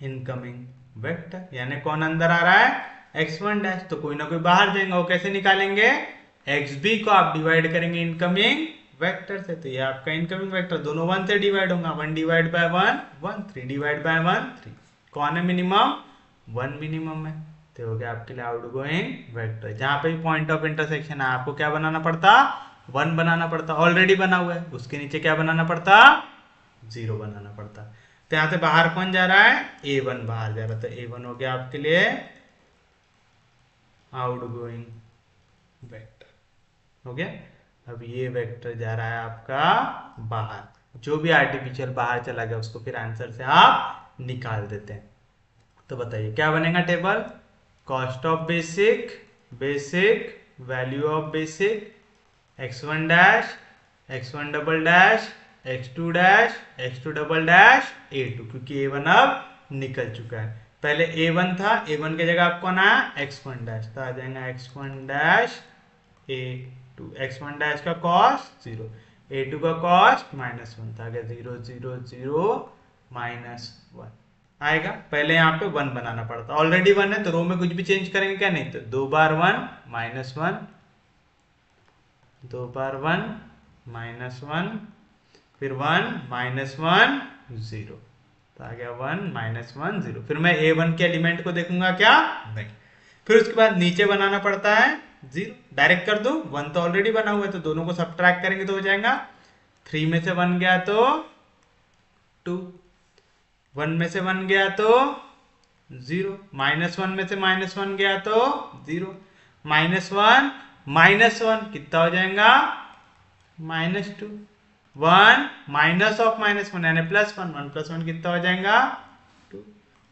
इनकमिंग वेक्टर। यानी कौन अंदर आ रहा है, x1 डैश, तो कोई ना कोई बाहर जाएगा, वो कैसे निकालेंगे, xb को आप डिवाइड करेंगे इनकमिंग वेक्टर से, तो ये आपका इनकमिंग वेक्टर दोनों 1 से डिवाइड होगा, 1 / 1 1, 3 / 1 3। कौन है मिनिमम, 1 मिनिमम है, तो हो गया आपके लिए आउटगोइंग वेक्टर। जहां पे भी पॉइंट ऑफ इंटरसेक्शन है, आपको क्या बनाना पड़ता, 1 बनाना पड़ता, ऑलरेडी बना हुआ है, उसके नीचे क्या बनाना पड़ता, 0 बनाना पड़ता। तो यहां से बाहर कौन जा रहा है, a1 बाहर जा रहा है, तो a1 हो गया आपके लिए आउटगोइंग वेक्टर, हो गया। अब ये वेक्टर जा रहा है आपका बाहर, जो भी आर्टिफिशियल बाहर चला गया उसको फिर आंसर से आप निकाल देते हैं। तो बताइए क्या बनेगा table, cost of basic, value of basic, x1 dash, x1 double dash, x2 dash, x2 double dash, a2, क्योंकि a1 अब निकल चुका है। पहले a1 था, a1 की जगह आपको आना है x1 डैश, तो आ जाएगा x1 dash a2, x1 dash का कॉस्ट 0, a2 का कॉस्ट -1, था गया 0 0 0 -1 आएगा। पहले यहाँ पे 1 बनाना पड़ता, ऑलरेडी 1 है, तो रो में कुछ भी चेंज करेंगे क्या, नहीं, तो 2 बार 1 -1, 2 बार 1 -1, फिर 1 -1 0, तो आ गया 1 -1 0। फिर मैं a1 के एलिमेंट को देखूंगा क्या, नहीं। फिर उसके बाद नीचे बनाना पड़ता है 0, डायरेक्ट कर दो, 1 तो ऑलरेडी बना हुआ है, तो दोनों को सब्ट्रैक्ट करेंगे तो हो जाएगा, 3 में से 1 गया तो 2, 1 में से 1 गया तो 0, -1 में से -1 गया तो 0, -1 -1 कितना हो जाएगा, -2, 1 माइनस ऑफ -1 यानी +1, 1 + 1 कितना हो जाएगा 2,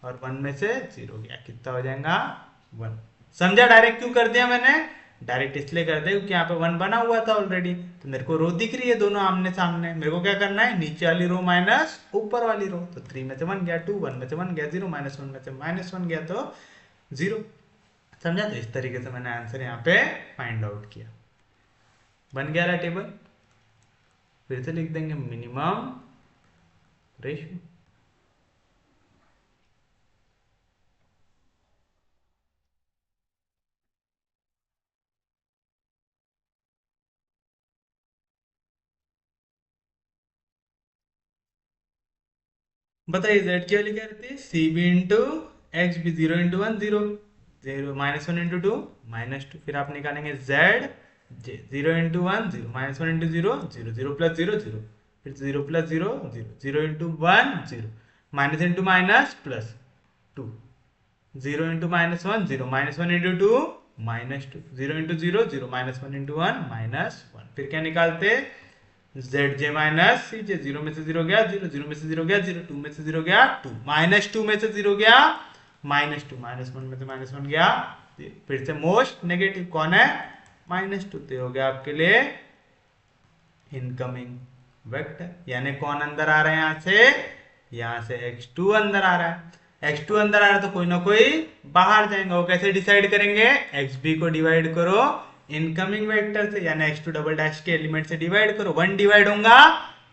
और 1 में से 0 गया, कितना हो जाएगा 1। समझा डायरेक्ट क्यों कर दिया मैंने, डायरेक्ट इसलिए कर दिया क्योंकि यहाँ पे 1 बना हुआ था ऑलरेडी, तो मेरे को रो दिख रही है दोनों आमने सामने, मेरे को क्या करना है, नीचे वाली रो माइनस ऊपर वाली रो, तो 3 में से 1 गया 2, 1 में से 1 गया 0, -1 में से -1 गया तो 0। समझा, तो इस तरीके से मैंने आंसर यहाँ पे फाइंड आउट किया, बन गया टेबल। फिर से लिख देंगे मिनिमम रेशियो, बताइए z की वैल्यू क्या रहती है, cb इंटू एक्स बी, 0 × 1 0, 0 -1 × 2 -2, फिर आप निकालेंगे z j, 0 × 1 0, -1 × 0 0, 0 + 0 0, फिर 0 + 0 0, 0 × 1 0, minus into minus plus 2, 0 × -1 0, -1 × 2 -2, 0 into 0 0, -1 into 1 -1। फिर क्या निकालते, zj माइनस सी जे, 0 में से 0 गया 0, 0 में से 0 गया 0, 2 में से 0 गया 2, -2 में से 0 गया -2, -1 में से -1 गया। फिर से मोस्ट नेगेटिव कौन है, -2, तो हो गया आपके लिए इनकमिंग वेक्टर। यानी कौन अंदर आ रहा है, यहाँ से x2 अंदर आ रहा है। x2 अंदर आ रहा है तो कोई ना कोई बाहर जाएंगे। वो कैसे डिसाइड करेंगे, xb को डिवाइड करो इनकमिंग वेक्टर से, यानी x2 डबल डैश के एलिमेंट से डिवाइड करो। 1 डिवाइड होगा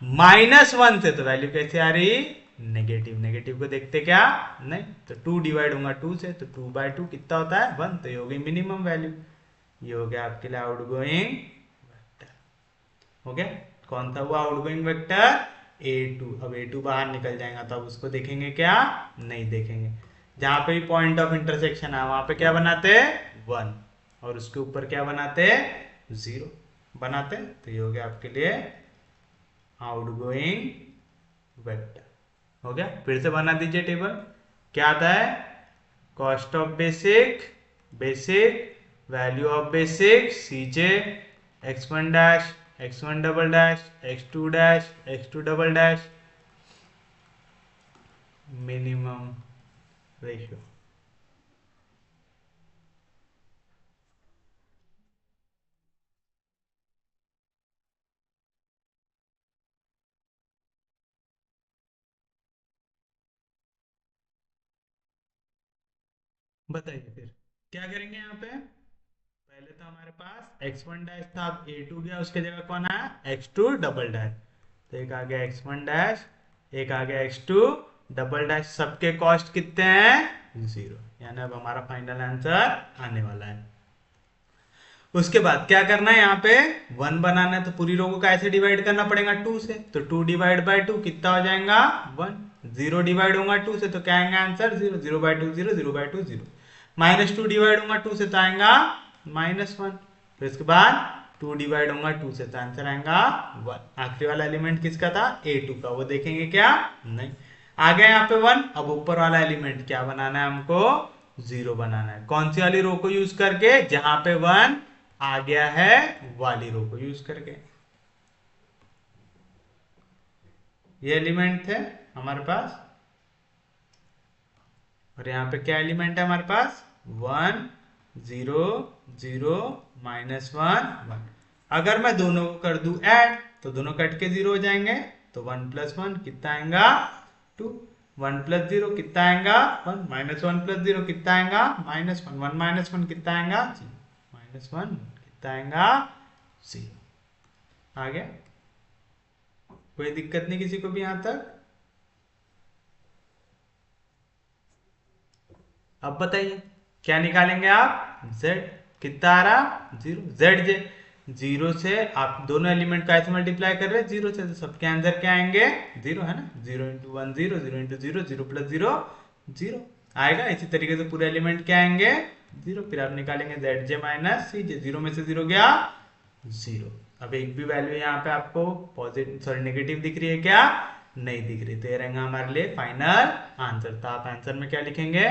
-1 से, तो वैल्यू कैसे आ रही, नेगेटिव। नेगेटिव को देखते क्या, नहीं, तो 2 डिवाइड होगा 2 से, तो 2/2 कितना होता है 1, तो ये हो गई मिनिमम वैल्यू। ये हो गया आपके लिए आउटगोइंग वेक्टर। हो गया, कौन था वो आउटगोइंग वेक्टर, a2। अब a2 बाहर निकल जाएगा तो अब उसको देखेंगे क्या, नहीं देखेंगे। जहां पे भी पॉइंट ऑफ इंटरसेक्शन है वहां पे क्या बनाते, 1, और उसके ऊपर क्या बनाते, 0 बनाते। तो ये हो गया आपके लिए आउटगोइंग वेक्टर। हो गया, फिर से बना दीजिए टेबल। क्या आता है, cost of basic, value of basic cj, x1 dash, x1 double dash, x2 dash, x2 double dash, minimum ratio. बताइए फिर क्या करेंगे यहाँ पे। पहले तो हमारे पास x1 डैश था, अब a2 गया, उसके जगह कौन आया, x2 डबल डैश। तो एक आ गया x1 डैश, एक आ गया x2 डबल डैश, सबके कॉस्ट कितने हैं 0, यानी अब हमारा फाइनल आंसर आने वाला है। उसके बाद क्या करना है, यहाँ पे 1 बनाना है, तो पूरी रो को कैसे डिवाइड करना पड़ेगा 2 से, तो 2 डिवाइड बाई 2 कितना हो जाएगा 1, 0 डिवाइड होगा 2 से तो क्या आएगा आंसर 0, 0/2 0, 0/2 0, -2 डिवाइड होगा 2 से तो आएगा -1। फिर इसके बाद 2 डिवाइड होगा 2 से तो आंसर आएगा 1। आखिरी वाला एलिमेंट किसका था, a2 का, वो देखेंगे क्या, नहीं। आ गया यहाँ पे 1, अब ऊपर वाला एलिमेंट क्या बनाना है हमको, 0 बनाना है। कौन सी वाली रो को यूज करके, जहां पे 1 आ गया है वाली रो को यूज करके। ये एलिमेंट थे हमारे पास, और यहाँ पे क्या एलिमेंट है हमारे पास 1 0 0 -1 1। अगर मैं दोनों को कर दूं ऐड तो दोनों कट के 0 हो जाएंगे, तो 1 + 1 कितना आएगा 2, 1 + 0 कितना आएगा 1, -1 + 0 कितना आएगा -1, 1 - 1 कितना आएगा 0, -1 कितना आएगा 0। आ गया, कोई दिक्कत नहीं किसी को भी यहां तक। अब बताइए क्या निकालेंगे आप, z कितना आ रहा 0, zj, 0 से आप दोनों एलिमेंट का ऐसे मल्टीप्लाई कर रहे हैं 0 से, तो सबके आंसर क्या आएंगे 0 है ना, 0 × 1 0, 0 × 0 0 + 0 0 आएगा। इसी तरीके से पूरे एलिमेंट क्या आएंगे 0। फिर आप निकालेंगे zj माइनस cj, 0 में से 0 गया 0। अब एक भी वैल्यू यहाँ पे आपको पॉजिटिव सॉरी नेगेटिव दिख रही है क्या, नहीं दिख रही, तो ये रहेगा हमारे लिए फाइनल आंसर। तो आप आंसर में क्या लिखेंगे,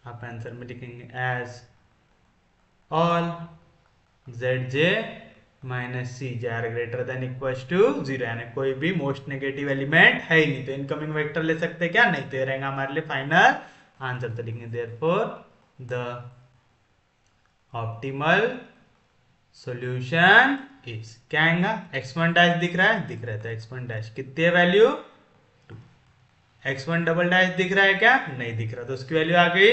आप आंसर में लिखेंगे as all zj minus cj are greater than equal to 0, यानी कोई भी मोस्ट नेगेटिव एलिमेंट है ही नहीं, तो इनकमिंग वेक्टर ले सकते क्या, नहीं, तो ये रहेगा हमारे लिए फाइनल आंसर। तो लिखेंगे therefore the optimal solution is, क्या आएगा x1 डैश दिख रहा है, दिख रहा है, तो x1 डैश कितनी है वैल्यू 2, x1 डबल डैश दिख रहा है क्या, नहीं दिख रहा, तो उसकी वैल्यू आ गई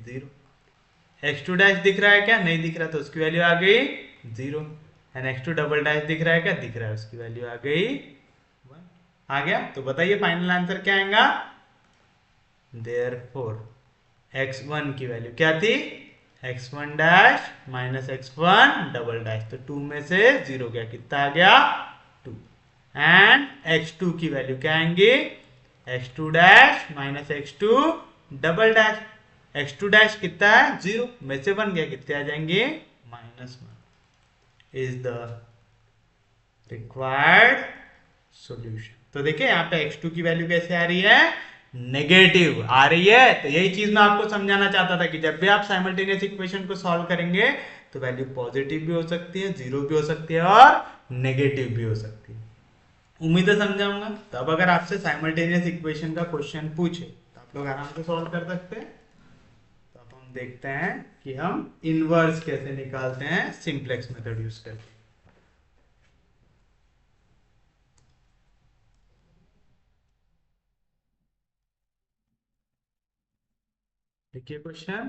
0, x2 डैश दिख रहा है क्या, नहीं दिख रहा, तो उसकी वैल्यू आ गई 0, एंड x2 डबल डैश दिख रहा है क्या, दिख रहा है, उसकी वैल्यू आ गई 1। आ गया, तो बताइए फाइनल आंसर क्या आएगा, देयरफॉर x1 की वैल्यू क्या थी, x1 dash minus x1 double dash, तो 2 में से 0 गया, कितना आ गया 2, एंड x2 की वैल्यू क्या आएंगी, x2 dash minus x2 double dash, x2 dash कितना है 0 में से 1 गया, कितने आ जाएंगे -1, इज द रिक्वायर्ड सॉल्यूशन। तो देखिए यहाँ पे x2 की वैल्यू कैसे आ रही है नेगेटिव आ रही है। तो यही चीज मैं आपको समझाना चाहता था कि जब भी आप साइमल्टेनियस इक्वेशन को सॉल्व करेंगे तो वैल्यू पॉजिटिव भी हो सकती है, जीरो भी हो सकती है और नेगेटिव भी हो सकती है। उम्मीद है समझाऊंगा। तो अब अगर आपसे साइमल्टेनियस इक्वेशन का क्वेश्चन पूछे तो आप लोग आराम से सॉल्व कर सकते हैं। तो अब हम देखते हैं कि हम इनवर्स कैसे निकालते हैं सिंप्लेक्स मेथड यूज करके। देखिए question,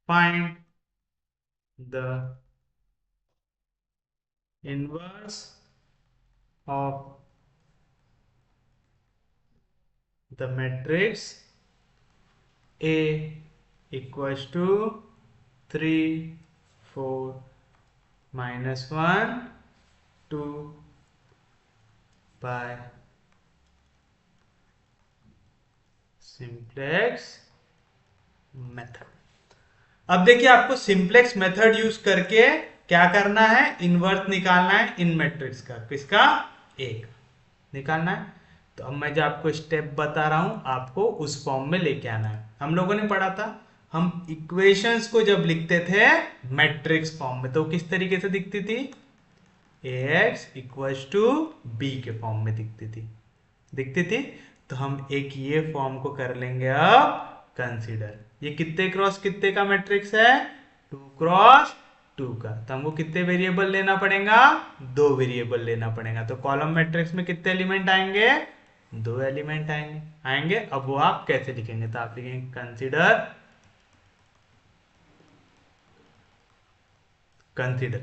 find the inverse of the matrix A equals to 3, 4, -1, 2 by simplex method. अब देखिए आपको सिंप्लेक्स मेथड यूज करके क्या करना है, इनवर्स निकालना है इन मैट्रिक्स का। किसका? एक निकालना है। तो अब मैं जो आपको स्टेप बता रहा हूं आपको उस फॉर्म में लेके आना है। हम लोगों ने पढ़ा था, हम इक्वेशंस को जब लिखते थे मैट्रिक्स फॉर्म में तो किस तरीके से दिखती थी, ax इक्वल्स टू बी के फॉर्म में दिखती थी। तो हम एक ये फॉर्म को कर लेंगे अब कंसीडर। ये कितने क्रॉस कितने का मैट्रिक्स है, 2 क्रॉस 2 का। तो हमको कितने वेरिएबल लेना पड़ेगा, 2 वेरिएबल लेना पड़ेगा। तो कॉलम मैट्रिक्स में कितने एलिमेंट आएंगे, 2 एलिमेंट आएंगे। अब वो आप कैसे लिखेंगे, तो आप लिखेंगे कंसीडर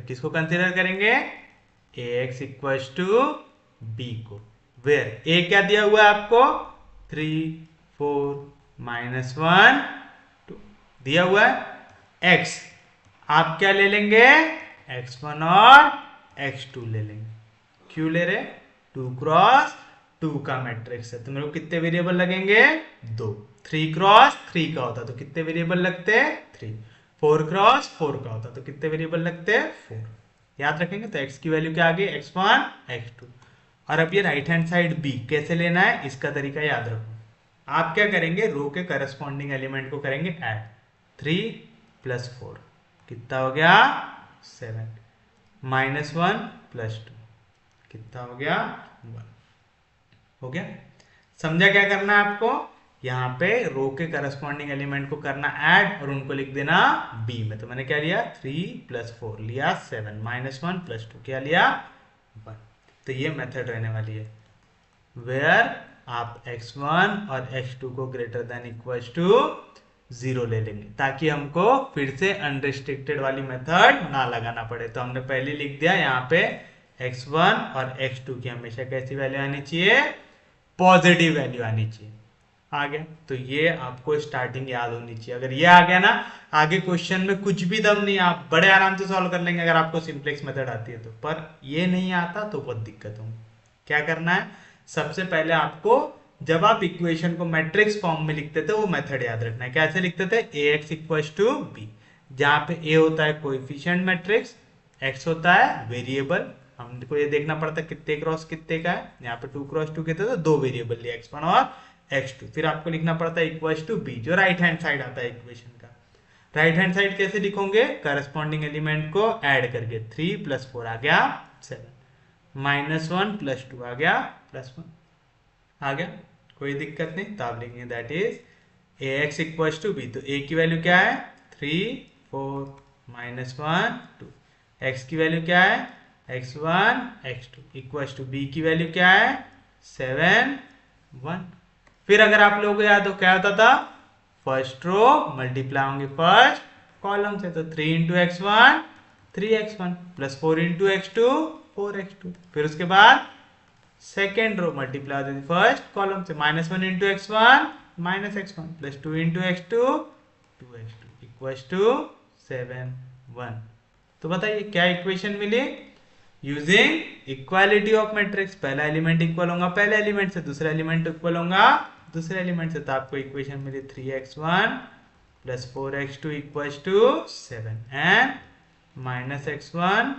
किसको कंसीडर करेंगे, ax इक्वल्स टू b को। वेयर a क्या दिया हुआ है आपको, 3, 4, -1, 2 दिया हुआ है। x आप क्या ले लेंगे, x1 और x2 ले लेंगे। क्यों ले रहे, 2 क्रॉस 2 का मैट्रिक्स है तो मेरे को कितने वेरिएबल लगेंगे, 2। 3 क्रॉस 3 का होता तो कितने वेरिएबल लगते, 3। 4 क्रॉस 4 का होता तो कितने वेरिएबल लगते, 4। याद रखेंगे। तो x की वैल्यू क्या आ गई, x1 x2। और अब ये राइट हैंड साइड b कैसे लेना है, इसका तरीका याद रखो। आप क्या करेंगे, रो के करस्पॉन्डिंग एलिमेंट को करेंगे ऐड। 3 + 4 कितना हो गया, 7, -1 + 2 कितना हो गया, 1 हो गया। समझा क्या करना है आपको, यहाँ पे रो के करस्पॉन्डिंग एलिमेंट को करना ऐड और उनको लिख देना बी में। तो मैंने क्या लिया, 3 + 4 लिया 7, -1 + 2 क्या लिया, 1। तो ये मेथड रहने वाली है वेयर आप x1 और x2 को ग्रेटर देन इक्वल्स टू 0 ले लेंगे ताकि हमको फिर से अनरिस्ट्रिक्टेड वाली मेथड ना लगाना पड़े। तो हमने पहले लिख दिया यहाँ पे x1 और x2 की हमेशा कैसी वैल्यू आनी चाहिए, पॉजिटिव वैल्यू आनी चाहिए। आ गया, तो ये आपको स्टार्टिंग याद होनी चाहिए। अगर ये आ गया ना, आगे क्वेश्चन में कुछ भी दम नहीं, आप बड़े आराम से सॉल्व कर लेंगे अगर आपको सिंप्लेक्स मेथड आती है तो। पर ये नहीं आता तो बहुत दिक्कत होगी। क्या करना है, सबसे पहले आपको जब आप इक्वेशन को मैट्रिक्स फॉर्म में लिखते थे वो मेथड याद रखना है। कैसे लिखते थे, ax इक्वल्स टू b, जहां पे a होता है कोएफिशिएंट मैट्रिक्स, x होता है वेरिएबल। हमको ये देखना पड़ता है कितने क्रॉस कितने का है, यहाँ पे 2 क्रॉस 2 के थे तो 2 वेरिएबल लिए x1 और x2। फिर आपको लिखना पड़ता है इक्वल्स टू b जो राइट हैंड साइड आता है इक्वेशन का। राइट हैंड साइड कैसे लिखोगे, करस्पॉन्डिंग एलिमेंट को ऐड करके। 3 + 4 आ गया 7, -1 + 2 आ गया +1 आ गया, कोई दिक्कत नहीं। तो आप लिखेंगे that is ax equals to b। तो a की वैल्यू क्या है, 3, 4, -1, 2। x की वैल्यू क्या है, x1 x2 equals to b की वैल्यू क्या है, 7, 1। फिर अगर आप लोगों को याद हो क्या होता था, फर्स्ट रो मल्टीप्लाई होंगे फर्स्ट कॉलम से। तो 3 × x1 3x1 + 4 × x2 4x2। फिर उसके बाद सेकेंड रो मल्टीप्लाई होती थी फर्स्ट कॉलम से। -1 × x1 -x1 + 2 × x2 2x2 equals to 7, 1। तो बताइए क्या इक्वेशन मिली, यूजिंग इक्वालिटी ऑफ मैट्रिक्स। पहला एलिमेंट इक्वल होगा पहले एलिमेंट से, दूसरा एलिमेंट इक्वल होगा दूसरे एलिमेंट से। तो आपको इक्वेशन मिली 3x1 + 4x2 equals to 7 and -x1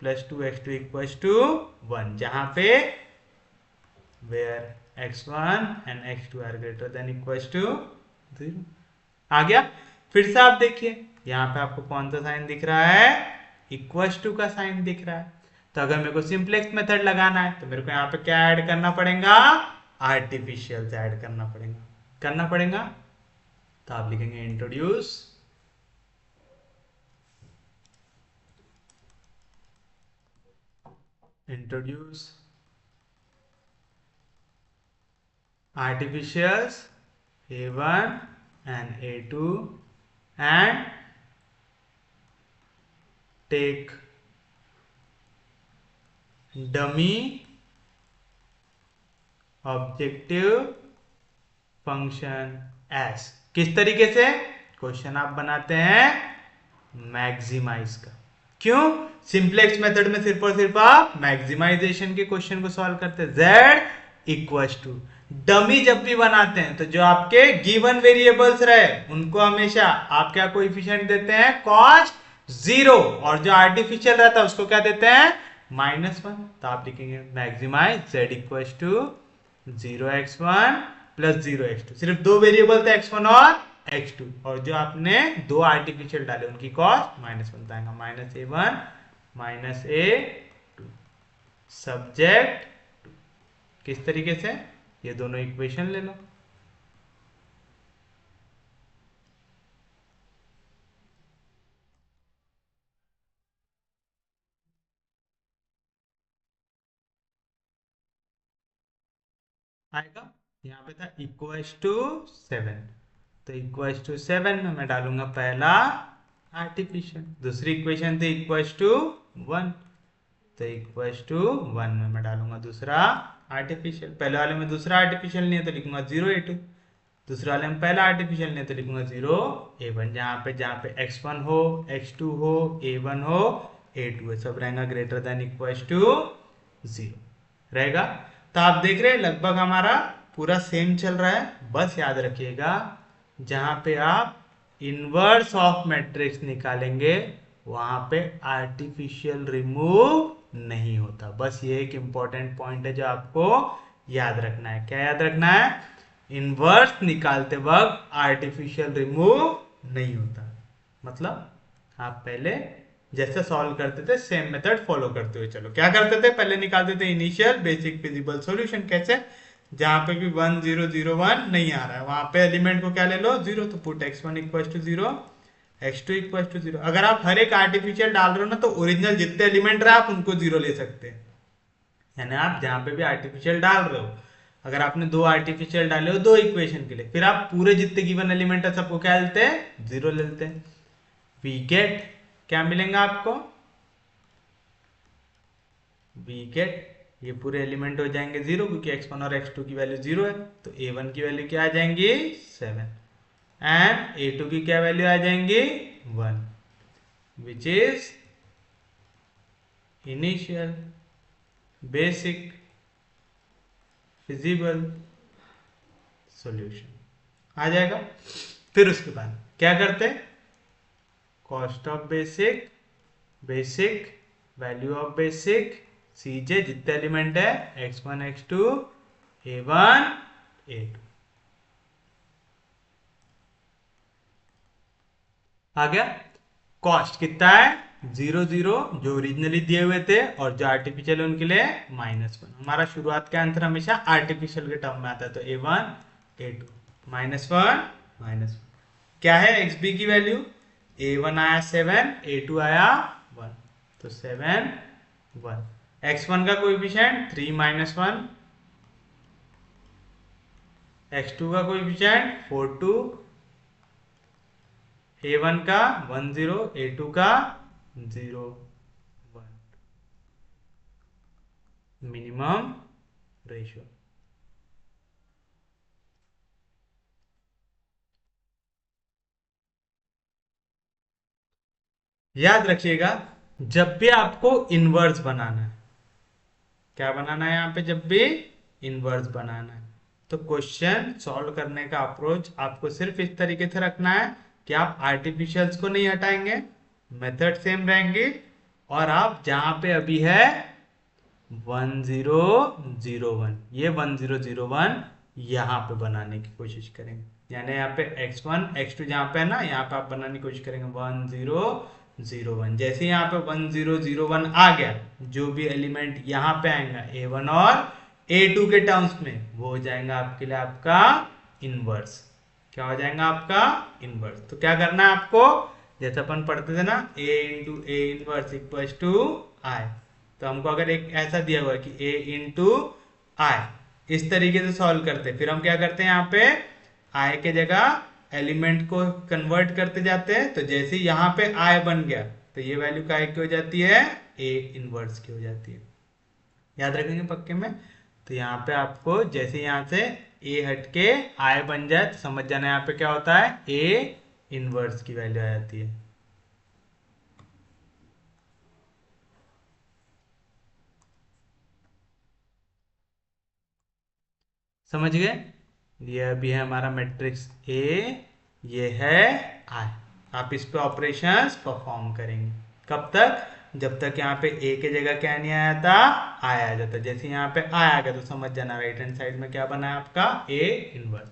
+ 2x2 equals to 1, जहां पे where x1 and x2 are greater than equal to 0। आ गया। फिर से आप देखिए यहाँ पे आपको कौन सा साइन दिख रहा है, इक्वल टू का साइन दिख रहा है। तो अगर मेरे को सिंपलेक्स मेथड लगाना है तो मेरे को यहाँ पे क्या ऐड करना पड़ेगा, आर्टिफिशियल से ऐड करना पड़ेगा। तो आप लिखेंगे introduce artificials a1 and a2 and take dummy objective function S. किस तरीके से क्वेश्चन आप बनाते हैं, मैक्सिमाइज का। क्यों, सिंपलेक्स मेथड में सिर्फ और सिर्फ आप मैक्सिमाइजेशन के क्वेश्चन को सॉल्व करते हैं। z इक्वल्स टू, डमी जब भी बनाते हैं तो जो आपके गिवन वेरिएबल्स रहे उनको हमेशा आप क्या कोएफिशिएंट देते हैं, कॉस्ट 0, और जो आर्टिफिशियल रहता है उसको क्या देते हैं, -1। तो आप लिखेंगे maximize z equals to 0x1 plus 0x2। सिर्फ दो वेरिएबल थे x1 और x2, और जो आपने दो आर्टिफिशियल डाले उनकी कॉस्ट -1 आएगा, -a1 -a2 सब्जेक्ट। किस तरीके से, ये दोनों इक्वेशन ले लो। आएगा, यहाँ पे था इक्वल्स टू 7, तो इक्वल्स टू 7 में मैं डालूंगा पहला आर्टिफिशियल। दूसरी इक्वेशन थी इक्वल्स टू 1, तो इक्वल्स टू 1 में मैं डालूंगा दूसरा आर्टिफिशियल। पहले वाले में दूसरा आर्टिफिशियल नहीं है तो लिखूंगा 0a2, दूसरे वाले में पहला आर्टिफिशियल नहीं है तो लिखूंगा 0a1। जहाँ पे x1 हो, x2 हो, a1 हो, a2 है, सब रहेगा ग्रेटर देन इक्वल्स टू 0 रहेगा। तो आप देख रहे हैं लगभग हमारा पूरा सेम चल रहा है। बस याद रखिएगा जहां पे आप इनवर्स ऑफ मैट्रिक्स निकालेंगे वहां पे आर्टिफिशियल रिमूव नहीं होता। बस ये एक इंपॉर्टेंट पॉइंट है जो आपको याद रखना है। क्या याद रखना है, इनवर्स निकालते वक्त आर्टिफिशियल रिमूव नहीं होता। मतलब आप पहले जैसे सॉल्व करते थे सेम मेथड फॉलो करते हुए चलो। क्या करते थे, पहले निकालते थे इनिशियल बेसिक फिजिबल सॉल्यूशन। कैसे, जहां पे भी 1 0 0 1 नहीं आ रहा है वहां पे एलिमेंट को क्या ले लो, 0, तो put x1 equal to 0, x2 equal to 0। अगर आप हर एक आर्टिफिशियल डाल रहे हो ना तो ओरिजिनल जितने एलिमेंट रहे आप उनको 0 ले सकते हैं। यानी आप जहां पे भी आर्टिफिशियल डाल रहे हो, अगर आपने दो आर्टिफिशियल डाले हो दो इक्वेशन के लिए, फिर आप पूरे जितने गिवन एलिमेंट है सबको क्या लेते हैं, 0 लेते हैं। वी गेट, क्या मिलेगा आपको, वी गेट ये पूरे एलिमेंट हो जाएंगे 0, क्योंकि x1 और x2 की वैल्यू 0 है, तो a1 की वैल्यू क्या आ जाएंगी 7 एंड a2 की क्या वैल्यू आ जाएंगी 1, which is initial basic feasible solution आ जाएगा। फिर उसके बाद क्या करते हैं, cost of basic, basic value of basic, CJ जितने एलिमेंट है x1 x2 a1 a2 आ गया। कॉस्ट कितना है 0 0 जो ओरिजिनली दिए हुए थे, और जो आर्टिफिशियल है उनके लिए -1। हमारा शुरुआत का आंसर हमेशा आर्टिफिशियल के टर्म में आता है, तो a1 a2 -1 -1। क्या है xb की वैल्यू, a1 आया 7, a2 आया 1, तो 7 1। x1 का कोएफिशिएंट 3 -1, x2 का कोएफिशिएंट 4 2, a1 का 1 0, a2 का 0 1। मिनिमम रेशियो याद रखिएगा, जब भी आपको इनवर्स बनाना है, क्या बनाना है यहाँ पे, जब भी इनवर्स बनाना है तो क्वेश्चन सॉल्व करने का अप्रोच आपको सिर्फ इस तरीके से रखना है कि आप आर्टिफिशियल्स को नहीं हटाएंगे, मेथड सेम रहेंगे, और आप जहां पे अभी है 1001, ये 1001 यहाँ पे बनाने की कोशिश करेंगे। यानी यहाँ पे x1 x2 जहाँ पे है ना, यहाँ पे आप बनाने की कोशिश करेंगे 1001। जैसे यहाँ पे 1001 आ गया, जो भी एलिमेंट यहाँ पे आएगा a1 और a2 के टर्म्स में, वो हो जाएगा आपके लिए आपका इनवर्स। क्या हो जाएगा आपका इनवर्स। तो क्या करना है आपको, जैसे अपन पढ़ते थे ना, a into A inverse equal to I. तो हमको अगर एक ऐसा दिया हुआ है कि a इंटू आई, इस तरीके से सॉल्व करते हैं, फिर हम क्या करते हैं, यहाँ पे i के जगह एलिमेंट को कन्वर्ट करते जाते हैं। तो जैसे यहाँ पे i बन गया, तो ये वैल्यू काय की हो जाती है, a इनवर्स की हो जाती है। याद रखेंगे पक्के में। तो यहाँ पे आपको जैसे यहाँ से a हट के i बन जाए, तो समझ जाना यहाँ पे क्या होता है, a इनवर्स की वैल्यू आ जाती है। समझ गए। ये अभी है हमारा मैट्रिक्स A, ये है I। आप इस पे ऑपरेशंस परफॉर्म करेंगे। कब तक, जब तक यहाँ पे A के जगह क्या नहीं आया था, I आ जाता। जैसे यहाँ पे I आ गया तो समझ जाना राइट हैंड साइड में क्या बना है आपका A इनवर्स।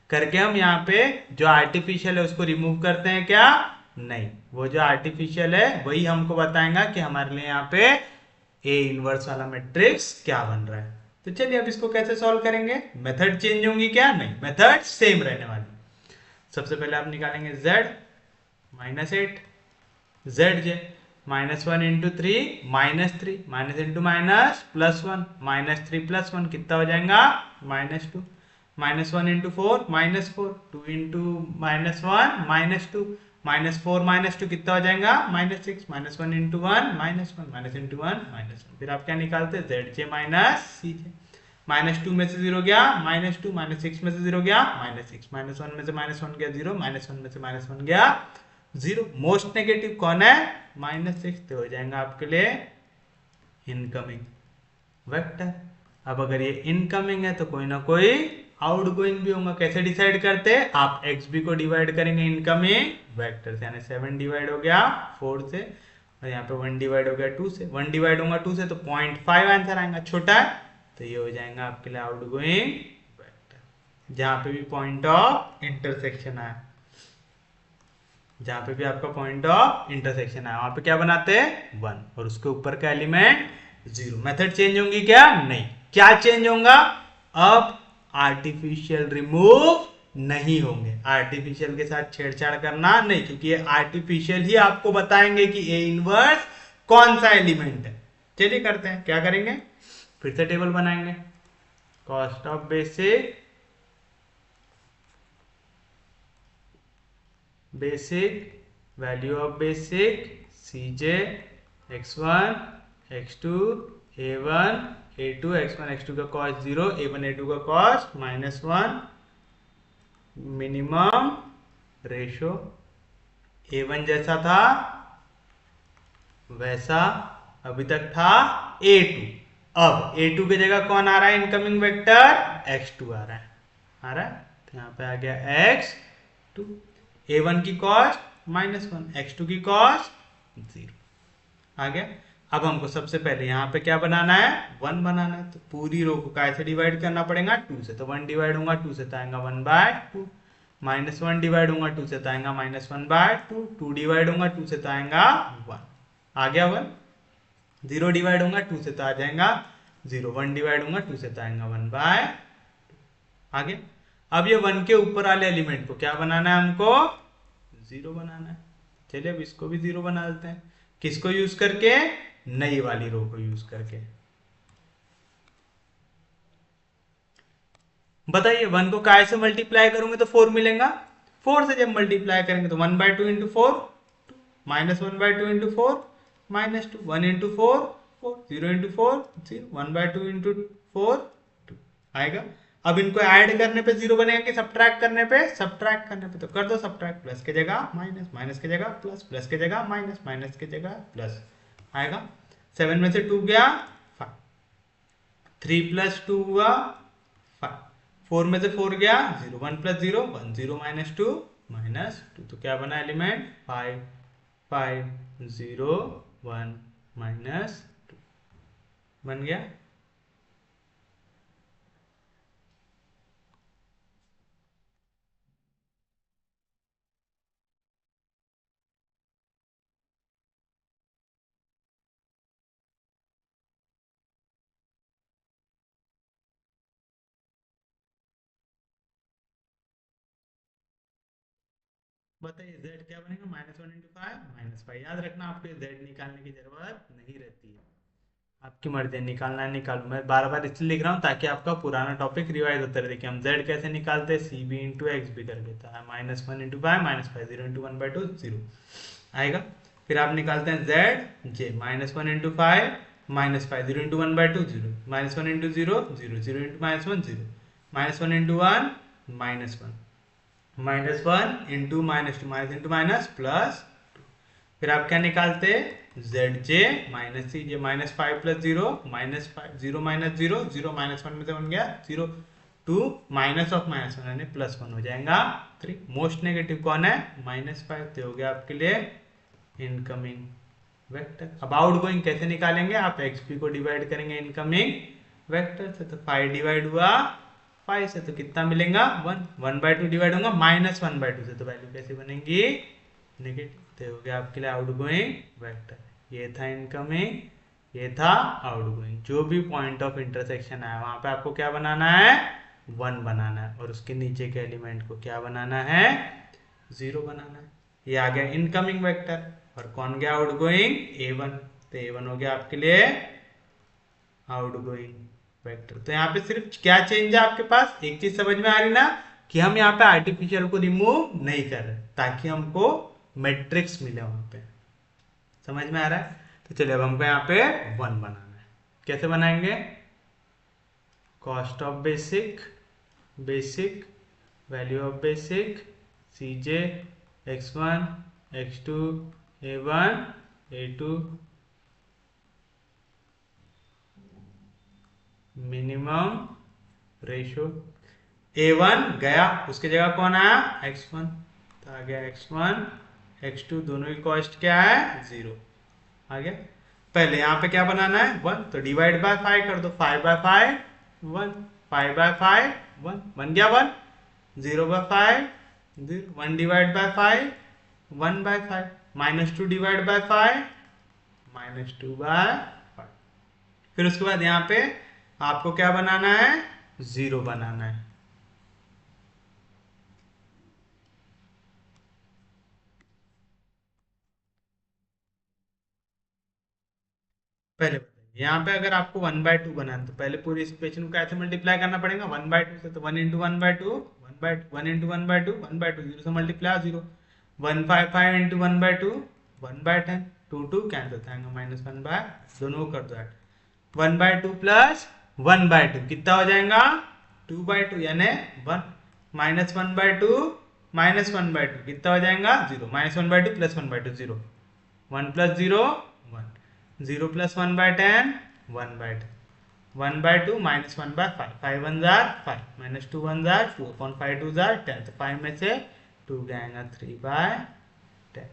करके हम यहाँ पे जो आर्टिफिशियल है उसको रिमूव करते हैं क्या, नहीं, वो जो आर्टिफिशियल है वही हमको बताएगा कि हमारे लिए यहाँ पे A इनवर्स वाला मैट्रिक्स क्या बन रहा है। तो चलिए अब इसको कैसे सॉल्व करेंगे। मेथड चेंज होंगी क्या, नहीं, मेथड सेम रहने वाली। सबसे पहले आप निकालेंगे z -8 zj -1 into 3 -3 minus into minus +1 -3 +1 कितना हो जाएगा -2 -1 इंटू 4 -4 2 इंटू -1 -2 -4 -2 कितना हो जाएगा -6 -1 इंटू 1 -1 इंटू 1 -1। फिर आप क्या निकालते हैं zj माइनस cj। -2 में से 0 गया -2 -6 में से 0 गया -6 -1 में से -1 गया 0 -1 में से -1 गया 0। मोस्ट नेगेटिव कौन है, -6। तो हो जाएगा आपके लिए इनकमिंग वेक्टर। अब अगर ये इनकमिंग है तो कोई ना कोई आउटगोइंग भी होगा। कैसे डिसाइड करते हैं, आप xb को डिवाइड करेंगे इनकमिंग वेक्टर से। यानी 7 डिवाइड हो गया 4 से, और यहाँ पे 1 डिवाइड हो गया 2 से। 1 डिवाइड होगा 2 से तो 0.5 आंसर आएगा, छोटा है, तो ये हो जाएगा आपके लिए आउटगोइंग वेक्टर। जहां पे भी पॉइंट ऑफ इंटरसेक्शन आए, जहां पे भी आपका पॉइंट ऑफ इंटरसेक्शन आए, वहां पे क्या बनाते हैं 1, और उसके ऊपर का एलिमेंट 0। मेथड चेंज होंगी क्या, नहीं। क्या चेंज होगा, अब आर्टिफिशियल रिमूव नहीं होंगे। आर्टिफिशियल के साथ छेड़छाड़ करना नहीं, क्योंकि ये आर्टिफिशियल ही आपको बताएंगे कि ए इनवर्स कौन सा एलिमेंट है। चलिए करते हैं, क्या करेंगे, फिर से टेबल बनाएंगे। Cost of basic value of basic cj x1 x2 a1 a2 x1 x2 का कॉस्ट 0 a1 a2 का कॉस्ट -1 मिनिमम रेशो a1 जैसा था वैसा अभी तक था a2। अब a2 की जगह कौन आ रहा है, इनकमिंग वेक्टर x2 आ रहा है, तो यहाँ पे आ गया x2। a1 की कॉस्ट -1 x2 की कॉस्ट 0 आ गया। अब हमको सबसे पहले यहाँ पे क्या बनाना है, 1 बनाना है। तो पूरी रो को कैसे डिवाइड करना पड़ेगा, 2 से। तो 1 डिवाइड होगा 2 से तो आएगा 1/2, -1 डिवाइड होगा 2 से तो आएगा -1/2, 2 डिवाइड होगा 2 से तो आएगा 1, आ गया 1। 0 डिवाइड होगा 2 से तो आ जाएगा 0, 1 डिवाइड होगा 2 से तो आएगा 1/2, आ गया। अब ये 1 के ऊपर वाले एलिमेंट को क्या बनाना है, हमको 0 बनाना है। चलिए अब इसको भी 0 बना देते हैं। किसको यूज करके, नई वाली रो को यूज करके। बताइए 1 को काय से मल्टीप्लाई करूंगे तो 4 मिलेगा, 4 से जब मल्टीप्लाई करेंगे तो 1/2 into 4 -1/2 into 4 -2 1 into 4 4 0 into 4 0 1/2 into 4 2 आएगा। अब इनको ऐड करने पे 0 बनेगा कि सब्ट्रैक्ट करने पे, सब्ट्रैक्ट करने पे। तो कर दो सब्ट्रैक्ट, प्लस के जगह माइनस, माइनस के जगह प्लस, प्लस के जगह माइनस, माइनस के जगह प्लस आएगा। 7 में से 2 गया 5, 3 + 2 हुआ 5, 4 में से 4 गया 0, 1 + 0 1 0 -2 -2। तो क्या बना एलिमेंट 5 5 0 1 -2। बन गया। बताइए z क्या बनेगा, -1 × 5 -5। याद रखना आपको z निकालने की जरूरत नहीं रहती है, आपकी मर्जी है, निकालना है निकालो। मैं बार बार इसलिए लिख रहा हूँ ताकि आपका पुराना टॉपिक रिवाइज होता रहे। देखिए हम z कैसे निकालते हैं, सी बी इंटू एक्स भी कर देता है, -1 × 5 -5 0 × 1/2 0 आएगा। फिर आप निकालते हैं z j, -1 × 5 -5 0 × 1/2 0, -1 × 0 0 0 × -1 0, -1 × 1 -1, -1 into -2 -into minus plus. फिर आप क्या निकालते, जेड जे माइनस सी जे, -5 + 0 -5 0 -0 0 -1 में से बन गया 0 2 -(-1) यानी +1 हो जाएगा 3। मोस्ट नेगेटिव कौन है, -5, तो हो गया आपके लिए इनकमिंग वेक्टर। अब आउटगोइंग कैसे निकालेंगे, आप एक्सपी को डिवाइड करेंगे इनकमिंग वेक्टर से, तो 5 डिवाइड हुआ 5 से, तो कितना मिलेगा 1, 1/2 डिवाइड होगा -1/2 से, तो वैल्यू कैसे बनेगी नेगेटिव। तो हो गया आपके लिए आउटगोइंग वेक्टर। ये था इनकमिंग, ये था आउटगोइंग। जो भी पॉइंट ऑफ इंटरसेक्शन है वहां पे आपको क्या बनाना है, 1 बनाना है, और उसके नीचे के एलिमेंट को क्या बनाना है, 0 बनाना है। ये आ गया इनकमिंग वेक्टर। और कौन गया आउटगोइंग, a1, तो a1 हो गया आपके लिए आउटगोइंग वेक्टर। तो यहाँ पे सिर्फ क्या चेंज है आपके पास, एक चीज समझ में आ रही ना, कि हम यहाँ पे आर्टिफिशियल को रिमूव नहीं कर रहे ताकि हमको मैट्रिक्स मिले वहां पे। समझ में आ रहा है। तो चलिए अब हमको यहाँ पे 1 बनाना है। कैसे बनाएंगे, cost of basic, basic value of basic C J x1 x2 a1 a2 minimum ratio. a1 गया, उसकी जगह कौन आया, x1, तो आ गया x1 x2, दोनों की कॉस्ट क्या है 0 आ गया। पहले यहाँ पे क्या बनाना है 1, तो डिवाइड बाय 5 कर दो, 5/5 1, 5/5 1 बन गया 1, 0/5 0, 1 डिवाइड बाय 5 1/5, -2 डिवाइड बाय 5 -2/5। फिर उसके बाद यहाँ पे आपको क्या बनाना है, 0 बनाना है। पहले बताइए, यहाँ पे अगर आपको 1/2 बनाना तो पहले पूरी इक्वेशन को कैसे मल्टीप्लाई करना पड़ेगा, 1/2 से, तो 1 × 1/2 1 × 1/2 1/2 0 से मल्टीप्लाई 0, 155 × 1/2 1/10, 2 2 कैंसिल जाएगा, -1/, दोनों को कर दो ऐड, 1/2 प्लस 1/2 कितना हो जाएगा 2/2 यानी 1, -1/2 -1/2 कितना हो जाएगा 0, -1/2 + 1/2 0, 1 + 0 1, 0 + 1/10 1/10, 1/2 -1/5, 5 1 जार 5, -2 1 जार 2, 5 2 जार 10, तो 5 में से 2 जाएगा 3/10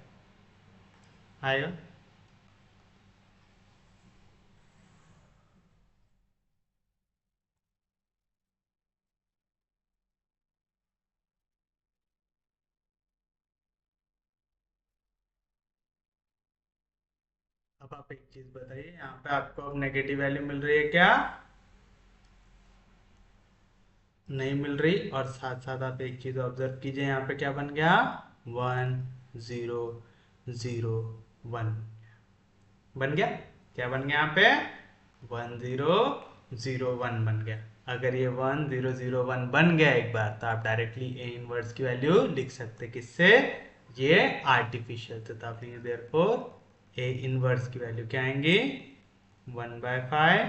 आएगा। अब आप एक चीज बताइए, यहाँ पे आपको अब नेगेटिव वैल्यू मिल रही है क्या, नहीं मिल रही। और साथ साथ आप एक चीज ऑब्जर्व कीजिए, यहाँ पे क्या बन गया 1 0 0 1 बन गया। क्या बन गया यहाँ पे 1 0 0 1 बन गया। अगर ये 1 0 0 1 बन गया एक बार, तो आप डायरेक्टली ए इनवर्स की वैल्यू लिख सकते, किससे, ये आर्टिफिशियल से, तो आप लिखेंगे देयरफॉर ए इनवर्स की वैल्यू क्या आएंगी 1/5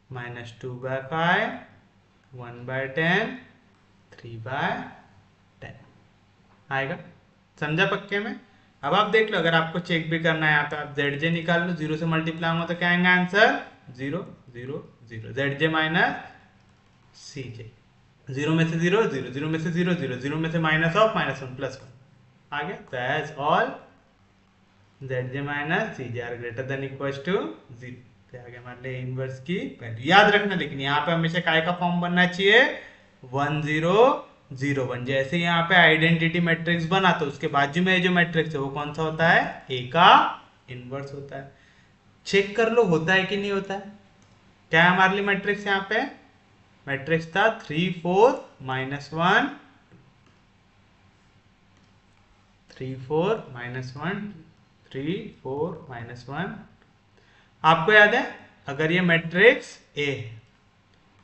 -2/5 1/10 3/10 आएगा। समझा पक्के में। अब आप देख लो, अगर आपको चेक भी करना है यहाँ पे, आप जेड जे निकाल लो, 0 से मल्टीप्लाई होगा तो क्या आएगा answer 0 0 0, Z J minus C जे, 0 में से 0 0 0 में से 0 0 0 में से -(-1) +1 आ गया। तो as all Z J minus C J are greater than equal to 0, क्या आ गया हमारे लिए इनवर्स की वैल्यू। याद रखना लेकिन यहाँ पे हमेशा काय का फॉर्म बनना चाहिए 1 0 0 1। जैसे यहाँ पे आइडेंटिटी मैट्रिक्स बना तो उसके बाजू में जो मैट्रिक्स है वो कौन सा होता है, ए का इनवर्स होता है। चेक कर लो होता है कि नहीं होता है। क्या है हमारे लिए मैट्रिक्स, यहाँ पे मैट्रिक्स था 3 4 -1 3 4 -1 3 4 -1। आपको याद है अगर ये मैट्रिक्स ए है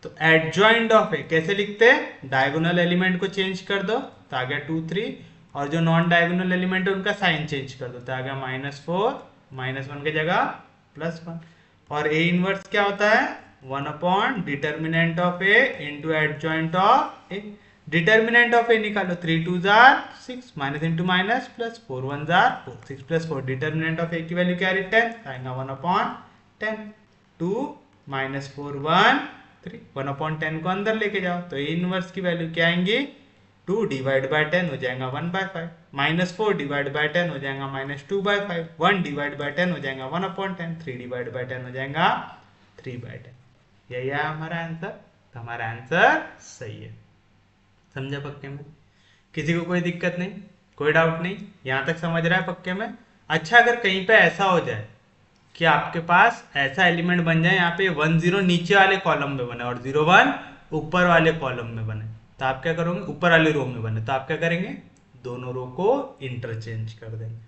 तो एडजॉइंट ऑफ ए कैसे लिखते हैं, डायगोनल एलिमेंट को चेंज कर दो तो आ गया 2 3, और जो नॉन डायगोनल एलिमेंट है उनका साइन चेंज कर दो तो आ गया -4 -1 की जगह +1। और ए इनवर्स क्या होता है 1 upon determinant of A into adjoint of A. Determinant of A निकालो 3 2 6 minus into minus plus 4 1 4 6 + 4। Determinant of A की वैल्यू क्या रही 10 आएगा 1 अपॉन 10। 2 -4 1 3 1 अपॉन 10 को अंदर लेके जाओ तो ए इनवर्स की वैल्यू क्या आएंगी 2 डिवाइड बाय 10 हो जाएगा 1/5, -4 डिवाइड बाय 10 हो जाएगा -2/5, 1 डिवाइड बाय 10 हो जाएगा 1 अपॉन 10, 3 डिवाइड बाय 10 हो जाएगा 3/10। यही है हमारा आंसर। तो हमारा आंसर सही है। समझा पक्के में? किसी को कोई दिक्कत नहीं, कोई डाउट नहीं, यहां तक समझ रहा है पक्के में? अच्छा अगर कहीं पे ऐसा हो जाए कि आपके पास ऐसा एलिमेंट बन जाए यहाँ पे 1 0 नीचे वाले कॉलम में बने और 0 1 ऊपर वाले कॉलम में बने तो आप क्या करोगे, ऊपर वाले रो में बने तो आप क्या करेंगे, दोनों रो को इंटरचेंज कर देंगे।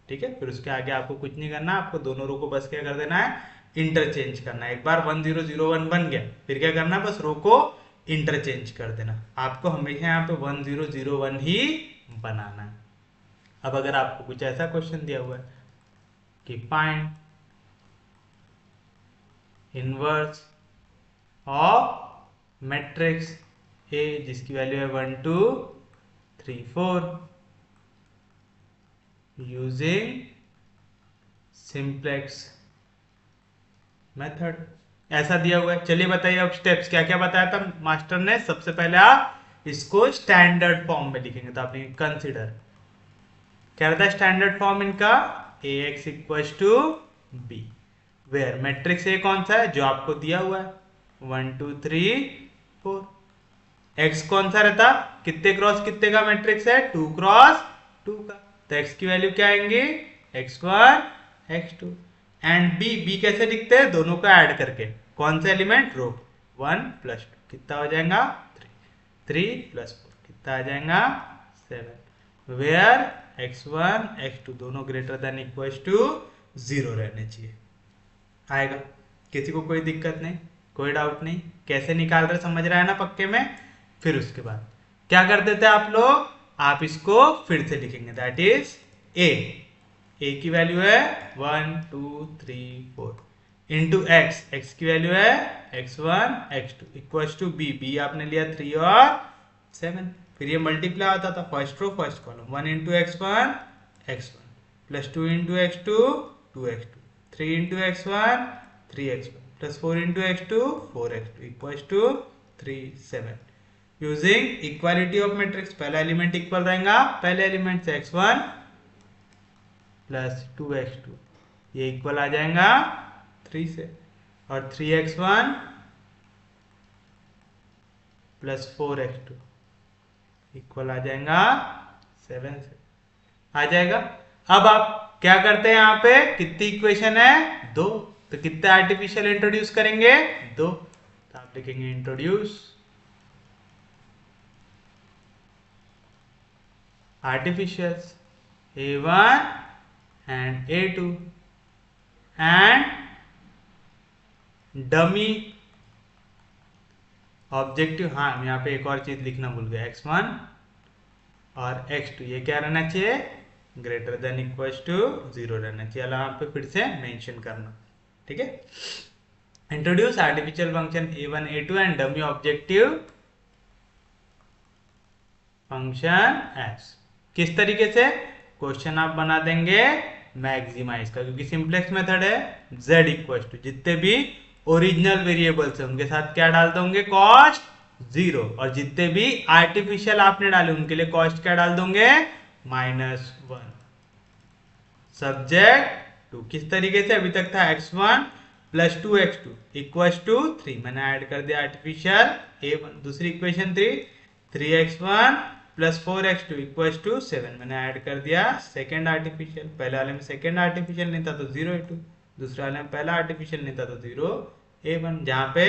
ठीक है, फिर उसके आगे आपको कुछ नहीं करना, आपको दोनों रो को बस क्या कर देना है, इंटरचेंज करना है। एक बार 1 0 0 1 बन गया फिर क्या करना है, बस रो को इंटरचेंज कर देना। आपको हमेशा यहाँ पे 1 0 0 1 ही बनाना है। अब अगर आपको कुछ ऐसा क्वेश्चन दिया हुआ है कि find inverse of matrix A जिसकी वैल्यू है 1 2 3 4 यूजिंग सिंप्लेक्स मेथड, ऐसा दिया हुआ है। चलिए बताइए अब स्टेप्स क्या क्या बताया था मास्टर ने। सबसे पहले आप इसको स्टैंडर्ड फॉर्म में लिखेंगे तो आपने कंसीडर क्या रहता है स्टैंडर्ड फॉर्म इनका, ax = b where matrix A कौन सा है जो आपको दिया हुआ है 1 2 3 4। x कौन सा रहता, कितने क्रॉस कितने का मैट्रिक्स है 2 क्रॉस 2 का, तो x की वैल्यू क्या आएंगी x1 x2। एंड b कैसे लिखते हैं, दोनों को ऐड करके, कौन सा एलिमेंट रो 1 + 2 कितना हो जाएगा 3 3 + 4 कितना आ जाएगा 7 वेयर x1 x2 दोनों > 0 रहने चाहिए। आएगा, किसी को कोई दिक्कत नहीं, कोई डाउट नहीं, कैसे निकाल रहे समझ रहा है ना पक्के में। फिर उसके बाद क्या कर देते हैं आप लोग, आप इसको फिर से लिखेंगे दैट इज ए की वैल्यू है 1 2 3 4 इंटू x की वैल्यू है x1 x2 = b आपने लिया 3 और 7। फिर ये मल्टीप्लाई होता था first row first column 1 × x1 x1 + 2 × x2 2x2 3 × x1 3x1 + 4 × x2 4x2 = 3 7। Using equality of matrix, पहला एलिमेंट इक्वल रहेगा पहले एलिमेंट से x1 + 2x2 ये इक्वल आ जाएगा 3 से, और 3x1 + 4x2 इक्वल आ जाएगा 7 से, आ जाएगा। अब आप क्या करते हैं, यहाँ पे कितनी इक्वेशन है 2, तो कितने आर्टिफिशियल इंट्रोड्यूस करेंगे 2, तो आप लिखेंगे introduce artificials a1 and a2 and dummy objective. हाँ यहाँ पे एक और चीज लिखना भूल गया, x1 और x2 ये क्या रहना चाहिए > 0 रहना चाहिए, यहाँ पे फिर से मेंशन करना। ठीक है, introduce artificial function a1 a2 and dummy objective function s। किस तरीके से क्वेश्चन आप बना देंगे मैक्सिमाइज का, क्योंकि सिंपलेक्स मेथड है z = जितने भी ओरिजिनल वेरिएबल्स है उनके साथ क्या डाल दोगे कॉस्ट 0, और जितने भी आर्टिफिशियल आपने डाले उनके लिए कॉस्ट क्या डाल दोगे -1। सब्जेक्ट टू किस तरीके से, अभी तक था x1 +2x2 = 3, मैंने ऐड कर दिया आर्टिफिशियल a1। दूसरी इक्वेशन 3x1 + 4x2 = 7, मैंने ऐड कर दिया सेकेंड आर्टिफिशियल। पहले वाले में सेकेंड आर्टिफिशियल नहीं था तो 0 a2, दूसरे वाले में पहला आर्टिफिशियल नहीं था तो 0 a1। जहाँ पे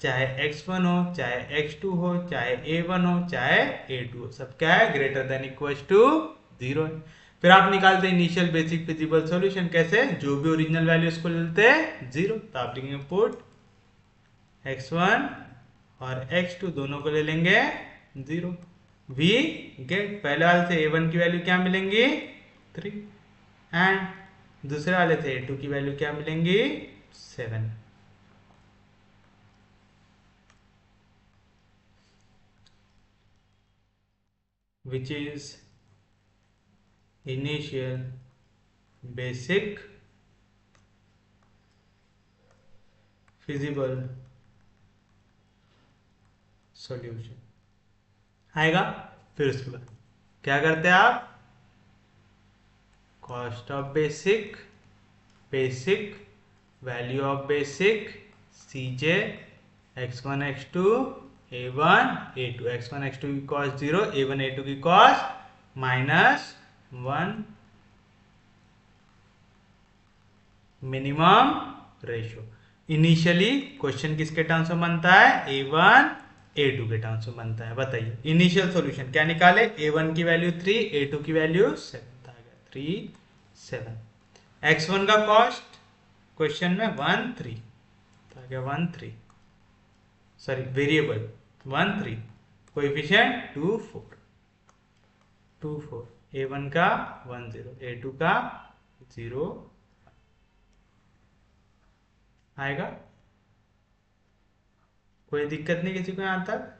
चाहे x1 हो, चाहे x2 हो, चाहे a1 हो, चाहे a2 हो, सब क्या है, ग्रेटर देन इक्वल टू 0 है। फिर आप निकालते इनिशियल बेसिक फिजिबल सॉल्यूशन। कैसे, जो भी ओरिजिनल वैल्यू उसको लेते हैं 0, तो आप लिखेंगे पुट x1 और x2 दोनों को ले लेंगे 0। वी गेट, पहले वाले से a1 की वैल्यू क्या मिलेंगी 3, एंड दूसरे वाले से a2 की वैल्यू क्या मिलेंगी 7। which is initial basic feasible solution आएगा। फिर उसके बाद क्या करते हैं आप, cost of basic, basic value of basic, CJ x1 x2 a1 a2, x1 x2 की कॉस्ट 0, a1 a2 की cost -1, minimum ratio. Initially question किसके टर्म्स में बनता है, a1 a2 के टर्म्स में बनता है। बताइए इनिशियल सॉल्यूशन क्या निकाले, a1 की वैल्यू 3, a2 की वैल्यू 7 आ गया, 3 7। x1 का कॉस्ट क्वेश्चन में 1 3 तो आ गया 1 3, सॉरी वेरिएबल 1 3, कोएफिशिएंट 2 4, 2 4, a1 का 1 0, a2 का 0 आएगा। कोई दिक्कत नहीं किसी को यहां तक।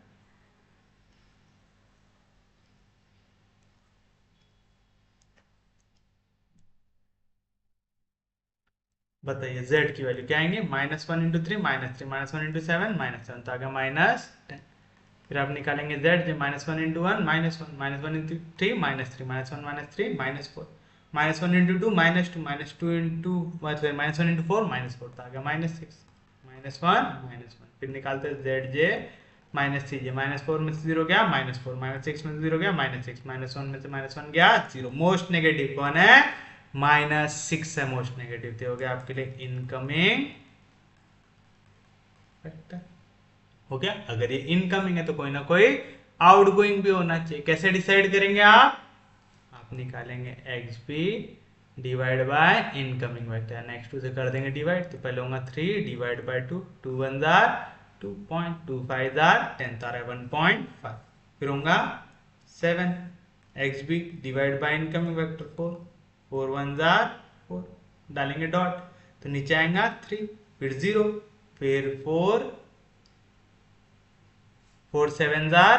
बताइए z की वैल्यू क्या आएंगे, -1 × 3 -3, -1 × 7 -7, तो आ गया -10। फिर आप निकालेंगे z, जो -1 × 1 -1, -1 × 3 -3, -1 -3 -4, -1 × 2 -2, -2 × -1 × 4 -4, तो आ गया -6, -1 -1। फिर निकालते हैं zj -cj, -4 में से 0 गया -4, -6 में से 0 गया -6, -1 में से -1 गया 0। मोस्ट नेगेटिव कौन है, -6 है मोस्ट नेगेटिव, तो हो गया आपके लिए इनकमिंग वेक्टर। हो गया, अगर ये इनकमिंग है तो कोई ना कोई आउटगोइंग भी होना चाहिए। कैसे डिसाइड करेंगे आप निकालेंगे xb divide by incoming vector, next 2 से कर देंगे डिवाइड, तो पहले होगा 3 डिवाइड बाय 2, 2 1 जार 2.25 जार 10 तारा 1.5, फिर होगा 7 xb divide by incoming vector 4, 4 1 jar 4, डालेंगे डॉट तो नीचे आएगा 3, फिर 0, फिर 4 4 7 जार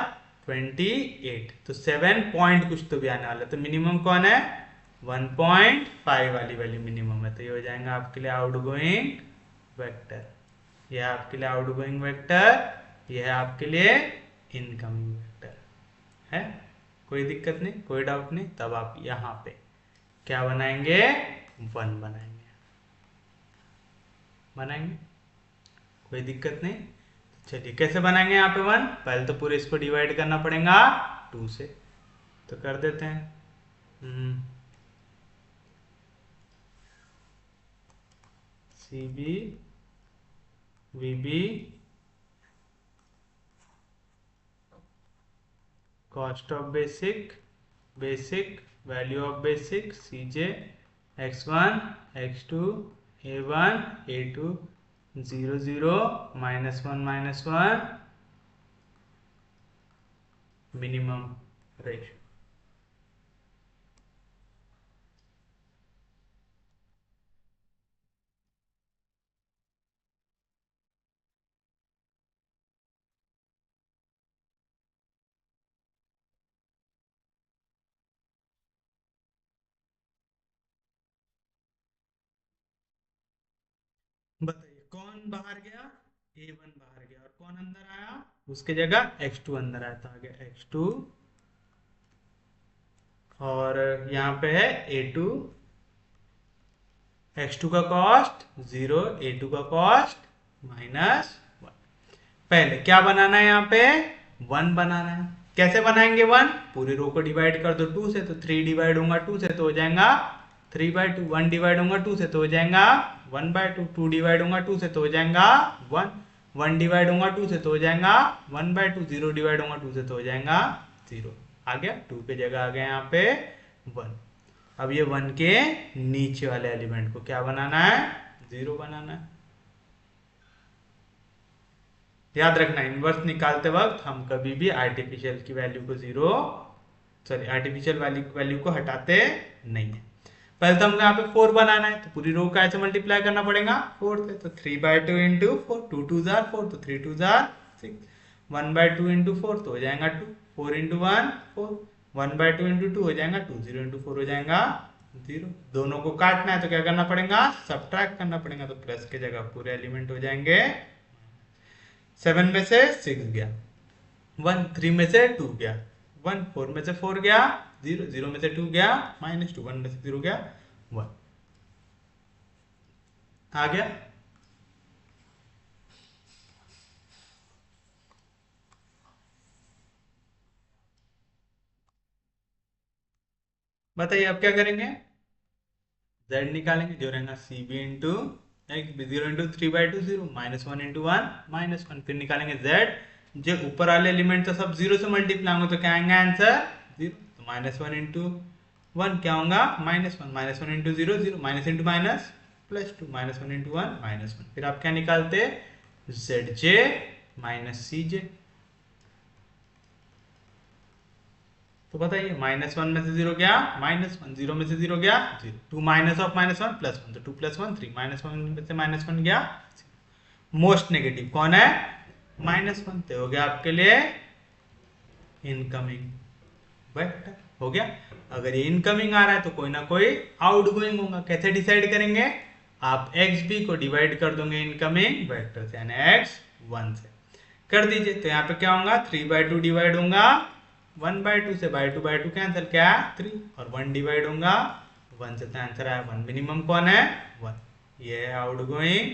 28, तो 7 पॉइंट कुछ तो भी आने वाला है, तो मिनिमम कौन है 1.5 वाली वैल्यू मिनिमम है, तो ये हो जाएगा आपके लिए आउटगोइंग वेक्टर। यह है आपके लिए आउटगोइंग वेक्टर, यह है आपके लिए इनकमिंग वेक्टर है। कोई दिक्कत नहीं, कोई डाउट नहीं। तब आप यहां पे क्या बनाएंगे, 1 बनाएंगे, कोई दिक्कत नहीं। चलिए कैसे बनाएंगे यहाँ पे 1, पहले तो पूरे इसको डिवाइड करना पड़ेगा 2 से, तो कर देते हैं। CB VB cost of basic, basic value of basic, CJ x1 x2 a1 a2 0 0 -1 -1 minimum ratio. बताइए कौन बाहर गया, a1 बाहर गया, और कौन अंदर आया, उसके जगह x2 अंदर आया, तो आ गया x2, और यहाँ पे है a2 x2 का कॉस्ट 0, a2 का कॉस्ट -1। पहले क्या बनाना है, यहाँ पे 1 बनाना है। कैसे बनाएंगे 1? पूरे रो को डिवाइड कर दो 2 से, तो 3 डिवाइड होगा 2 से तो हो जाएगा 3/2। 1 डिवाइड होगा 2 से तो हो जाएगा 1/2। 2 डिवाइड होगा 2 से तो हो जाएगा 1। 1 डिवाइड होगा 2 से तो हो जाएगा 1/2। 0 डिवाइड होगा 2 से तो हो जाएगा 0। आ गया, 2 के जगह आ गया यहाँ पे 1। अब ये 1 के नीचे वाले एलिमेंट को क्या बनाना है, 0 बनाना है। याद रखना, इनवर्स निकालते वक्त हम कभी भी आर्टिफिशियल की वैल्यू को आर्टिफिशियल वैल्यू को हटाते नहीं है। पहले तो हमको यहाँ पे 4 बनाना है, तो पूरी रो का ऐसे मल्टीप्लाई करना पड़ेगा 4 से। तो 3/2 इंटू 4, 2 2 जार 4, तो 3 2 जार 6। 1/2 इंटू 4 तो हो जाएगा 2। 4 इंटू 1 4। 1/2 इंटू 2 हो जाएगा 2। 0 इंटू 4 हो जाएगा 0। दोनों को काटना है तो क्या करना पड़ेगा, सब्ट्रैक्ट करना पड़ेगा। तो प्लस के जगह पूरे एलिमेंट हो जाएंगे। 7 में से 6 गया 1, 3 में से 2 गया 1, 4 में से 4 गया 0, 0 में से 2 गया -2, 1 में से 0 गया 1। आ गया। बताइए अब क्या करेंगे, z निकालेंगे, जो रहेगा cb इंटू 0 इंटू 3/2 0, -1 इंटू 1 -1। फिर निकालेंगे z, जो ऊपर वाले एलिमेंट तो सब 0 से मल्टीप्लाई होंगे तो क्या आएगा आंसर 0। तो -1 इंटू 1 क्या होगा -1, -1 into 0 0, minus into minus +2, -1 into 1 -1। फिर आप क्या निकालते, zj माइनस cj। तो बताइए -1 में से 0 गया -1, 0 में से 0 गया 0, 2 माइनस ऑफ -1 +1, तो 2 + 1 3, -1 में से -1 गया। मोस्ट नेगेटिव कौन है, -1। तो हो गया आपके लिए इनकमिंग वेक्टर। हो गया। अगर ये इनकमिंग आ रहा है तो कोई ना कोई आउटगोइंग होगा। कैसे डिसाइड करेंगे, आप xb को डिवाइड कर दोगे इनकमिंग वेक्टर से, यानी x1 से कर दीजिए। तो यहाँ पे क्या होगा, 3/2 डिवाइड होगा 1/2 से, 2/2 कैंसिल, क्या 3, और 1 डिवाइड होगा 1 से, तो आंसर आया 1। मिनिमम कौन है 1। ये है आउटगोइंग,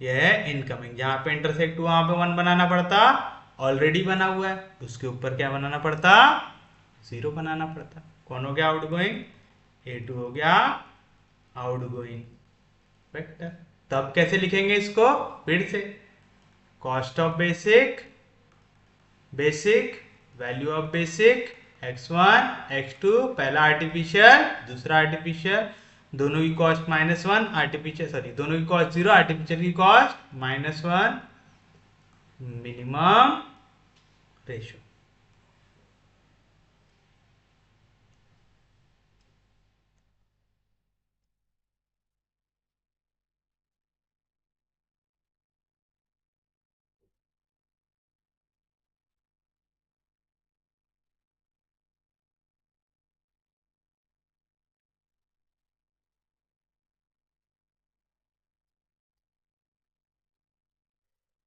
ये है इनकमिंग। जहां पे इंटरसेक्ट हुआ वहां पे 1 बनाना पड़ता, ऑलरेडी बना हुआ है, उसके ऊपर क्या बनाना पड़ता, 0 बनाना पड़ता। कौन हो गया आउटगोइंग, a2 हो गया आउटगोइंग वेक्टर। तब कैसे लिखेंगे इसको, फिर से cost of basic, value of basic, x1 x2, पहला आर्टिफिशियल दूसरा आर्टिफिशियल, दोनों की कॉस्ट -1, दोनों की कॉस्ट 0, आर्टिफिशियल की कॉस्ट -1, मिनिमम रेशियो।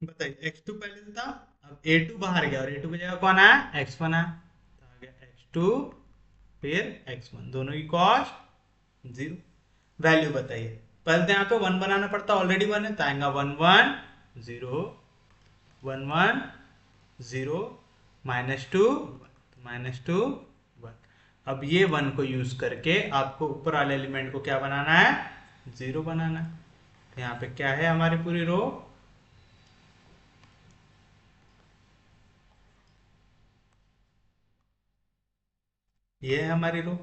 बताइए x2 पहले से था, अब a2 बाहर गया और a2 की जगह कौन आया, x1 आया, तो आ गया x2 फिर x1, दोनों की कॉस्ट 0। वैल्यू बताइए, पहले तो यहाँ पे 1 बनाना पड़ता, ऑलरेडी 1 है, तो आएगा 1 1 0 1 1 0 -2 -2 1। अब ये 1 को यूज करके आपको ऊपर वाले एलिमेंट को क्या बनाना है, 0 बनाना है। तो यहाँ पे क्या है हमारी पूरी रो, ये है हमारी रो।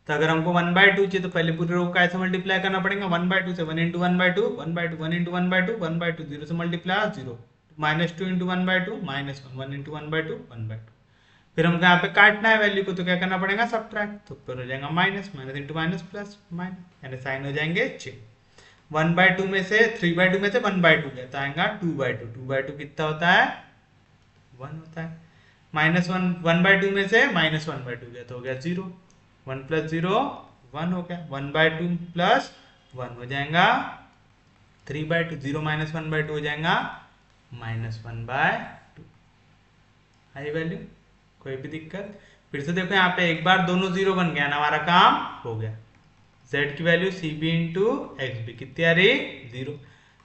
तो अगर हमको 1/2 चाहिए तो पहले पूरी रो का ऐसे मल्टीप्लाई करना पड़ेगा, 1/2 से 1 इंटू 1/2 1/2 1 इंटू 1/2 1/2 0 से मल्टीप्लाई 0, -2 इंटू 1/2 -1 1 इंटू 1/2 1/2। फिर हमको यहाँ पे काटना है वैल्यू को, तो क्या करना पड़ेगा, सब्ट्रैक्ट। तो ऊपर हो जाएगा minus, minus into minus plus minus, यानी साइन हो जाएंगे चेंज। 1/2 में से 3/2 में से 1/2 गया तो आएगा 2/2। 2/2 कितना होता है, 1 होता है। -1 1/2 में से -1/2 गया तो हो गया 0। 1 + 0 1 हो गया। 1/2 + 1 हो जाएगा 3/2। 0 - 1/2 हो जाएगा -1/2। हाई वैल्यू, कोई भी दिक्कत। फिर से देखो यहाँ पे एक बार दोनों 0 बन गया ना, हमारा काम हो गया। z की वैल्यू cb इंटू xb कितनी आ रही 0।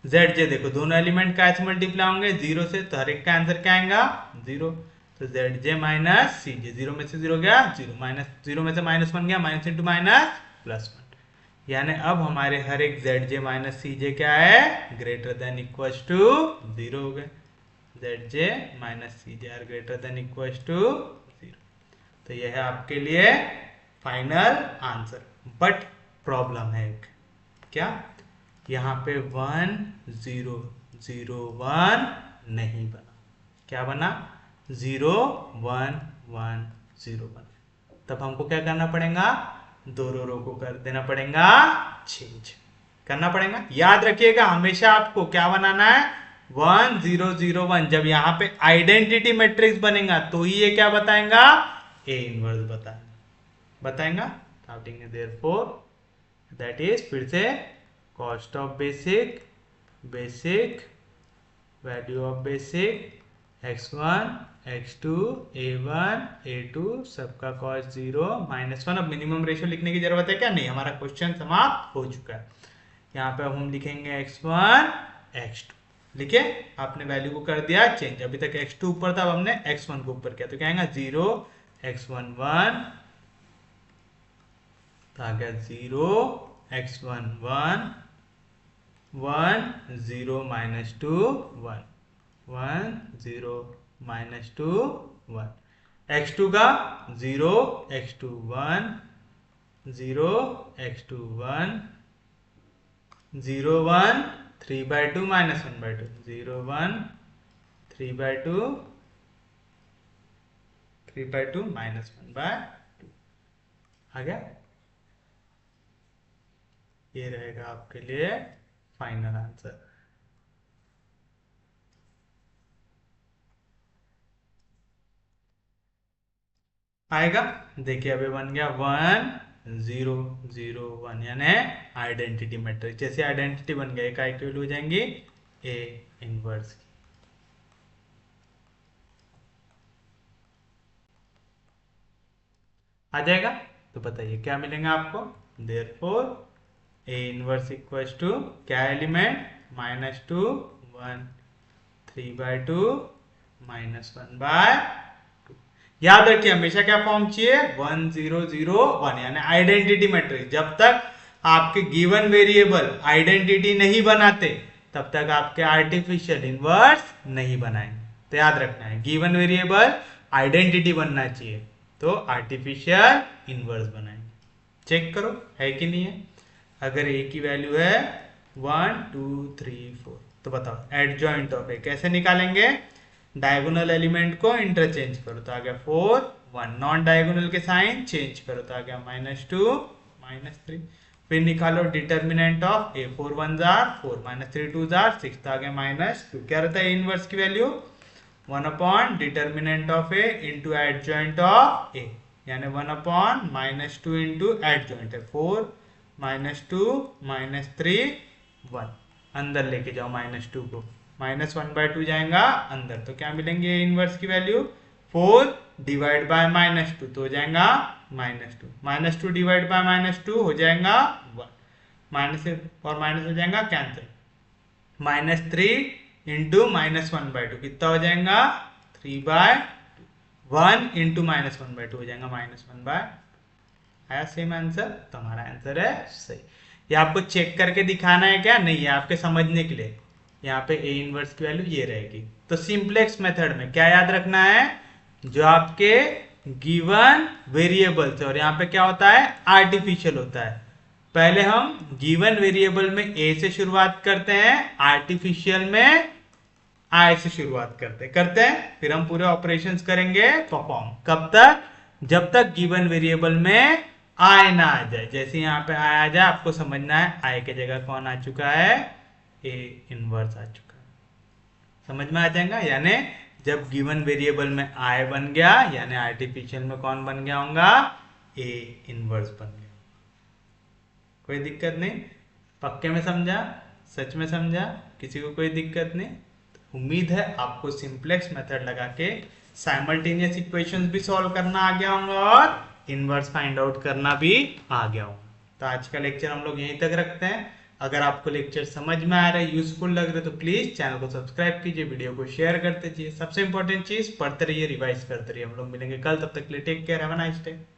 zj देखो दोनों एलिमेंट का ऐसे मल्टीप्लाई होंगे 0 से, तो हर एक का आंसर क्या आएगा 0। तो zj माइनस cj, 0 में से 0 गया 0, माइनस 0 में से -1 गया, माइनस इंटू माइनस +1, यानी अब हमारे हर एक zj माइनस cj क्या है ग्रेटर देन इक्वल टू 0 हो गए। zj minus cj are greater than equal to 0। तो यह है आपके लिए फाइनल आंसर। बट प्रॉब्लम है एक, क्या यहाँ पे 1 0 0 1 नहीं बना, क्या बना 0 1 1 0 बना। तब हमको क्या करना पड़ेगा, दोनों रो को कर देना पड़ेगा चेंज करना पड़ेगा। याद रखिएगा हमेशा आपको क्या बनाना है 1 0 0 1। जब यहाँ पे आइडेंटिटी मैट्रिक्स बनेगा तो ही ये क्या बताएगा ए इनवर्स बताएगा। देयरफॉर दैट इज फिर से cost of basic value of basic x1 x2 a1 a2 सबका कॉस्ट 0 -1। अब मिनिमम रेशियो लिखने की जरूरत है क्या, नहीं, हमारा क्वेश्चन समाप्त हो चुका है। यहाँ पे हम लिखेंगे x1 x2 लिखे, आपने वैल्यू को कर दिया चेंज। अभी तक x2 ऊपर था, अब हमने x1 को ऊपर किया, तो क्या आएगा 0 x1 1, तो आ गया 0 x1 1 1 0 -2 1 1 0 -2 1। x2 का 0 x2 1 0 x2 1 0 1 3/2 -1/2 0 1 3/2 3/2 -1/2 आ गया। ये रहेगा आपके लिए फाइनल आंसर। आएगा, देखिए अभी बन गया 1 0 0 1, यानी आइडेंटिटी मैट्रिक्स। जैसे आइडेंटिटी बन गया एक इक्वल हो जाएंगी ए इनवर्स की। आ जाएगा, तो बताइए क्या मिलेगा आपको। Therefore A inverse equals to क्या एलिमेंट -2 1 3/2 -1/2। याद रखिए हमेशा क्या फॉर्म चाहिए 1 0 0 1, यानी आइडेंटिटी मैट्रिक्स। जब तक आपके गिवन वेरिएबल आइडेंटिटी नहीं बनाते तब तक आपके आर्टिफिशियल इनवर्स नहीं बनाएंगे। तो याद रखना है गिवन वेरिएबल आइडेंटिटी बनना चाहिए तो आर्टिफिशियल इनवर्स बनाएंगे। चेक करो है कि नहीं है। अगर ए की वैल्यू है 1 2 3 4, तो बताओ एडजॉइंट ऑफ ए कैसे निकालेंगे, डायगोनल एलिमेंट को इंटरचेंज करो, तो आ गया 4 1, नॉन डायगोनल के साइन चेंज करो, तो आ गया -2 -3। फिर निकालो determinant of A, 4 1 jar 4 -3 2 jar 6, तो आ गया -2। क्या रहता है इनवर्स की value 1 determinant of A into adjoint of A, यानी 1 -2 इंटू एडजॉइंट है 4 -2 -3 1, अंदर लेके जाओ -2 को, -1/2 जाएगा अंदर, तो क्या मिलेंगे इनवर्स की वैल्यू 4 डिवाइड बाय -2, तो हो जाएगा -2 -2 डिवाइड बाय -2 हो जाएगा 1, माइनस और माइनस हो जाएगा कैंसिल, -3 इंटू -1/2 कितना हो जाएगा 3/2, 1 इंटू -1/2 हो जाएगा -1/2। आया सेम आंसर, तो हमारा आंसर है सही। ये आपको चेक करके दिखाना है क्या, नहीं है आपके समझने के लिए। यहाँ पे ए इनवर्स की वैल्यू ये रहेगी। तो सिंपलेक्स मेथड में क्या याद रखना है, जो आपके गिवन वेरिएबल्स है और यहाँ पे क्या होता है आर्टिफिशियल होता है। पहले हम गिवन वेरिएबल में ए से शुरुआत करते हैं, आर्टिफिशियल में आई से शुरुआत करते हैं, फिर हम पूरे ऑपरेशंस करेंगे परफॉर्म। कब तक, जब तक गिवन वेरिएबल में आई ना आ जाए। जैसे यहाँ पे आई आ जाए आपको समझना है आई के जगह कौन आ चुका है, ए इनवर्स आ चुका है, समझ में आ जाएगा। यानी जब गिवन वेरिएबल में आई बन गया यानी आर्टिफिशियल में कौन बन गया होगा, ए इनवर्स बन गया। कोई दिक्कत नहीं, पक्के में समझा, सच में समझा, किसी को कोई दिक्कत नहीं। उम्मीद है आपको सिंपलेक्स मेथड लगा के साइमल्टेनियस इक्वेशंस भी सॉल्व करना आ गया होगा और इनवर्स फाइंड आउट करना भी आ गया होगा। तो आज का लेक्चर हम लोग यहीं तक रखते हैं। अगर आपको लेक्चर समझ में आ रहा है, यूजफुल लग रहा है, तो प्लीज चैनल को सब्सक्राइब कीजिए, वीडियो को शेयर करते रहिए। सबसे इंपॉर्टेंट चीज, पढ़ते रहिए, रिवाइज करते रहिए। हम लोग मिलेंगे कल, तब तक के लिए take care, have a nice day.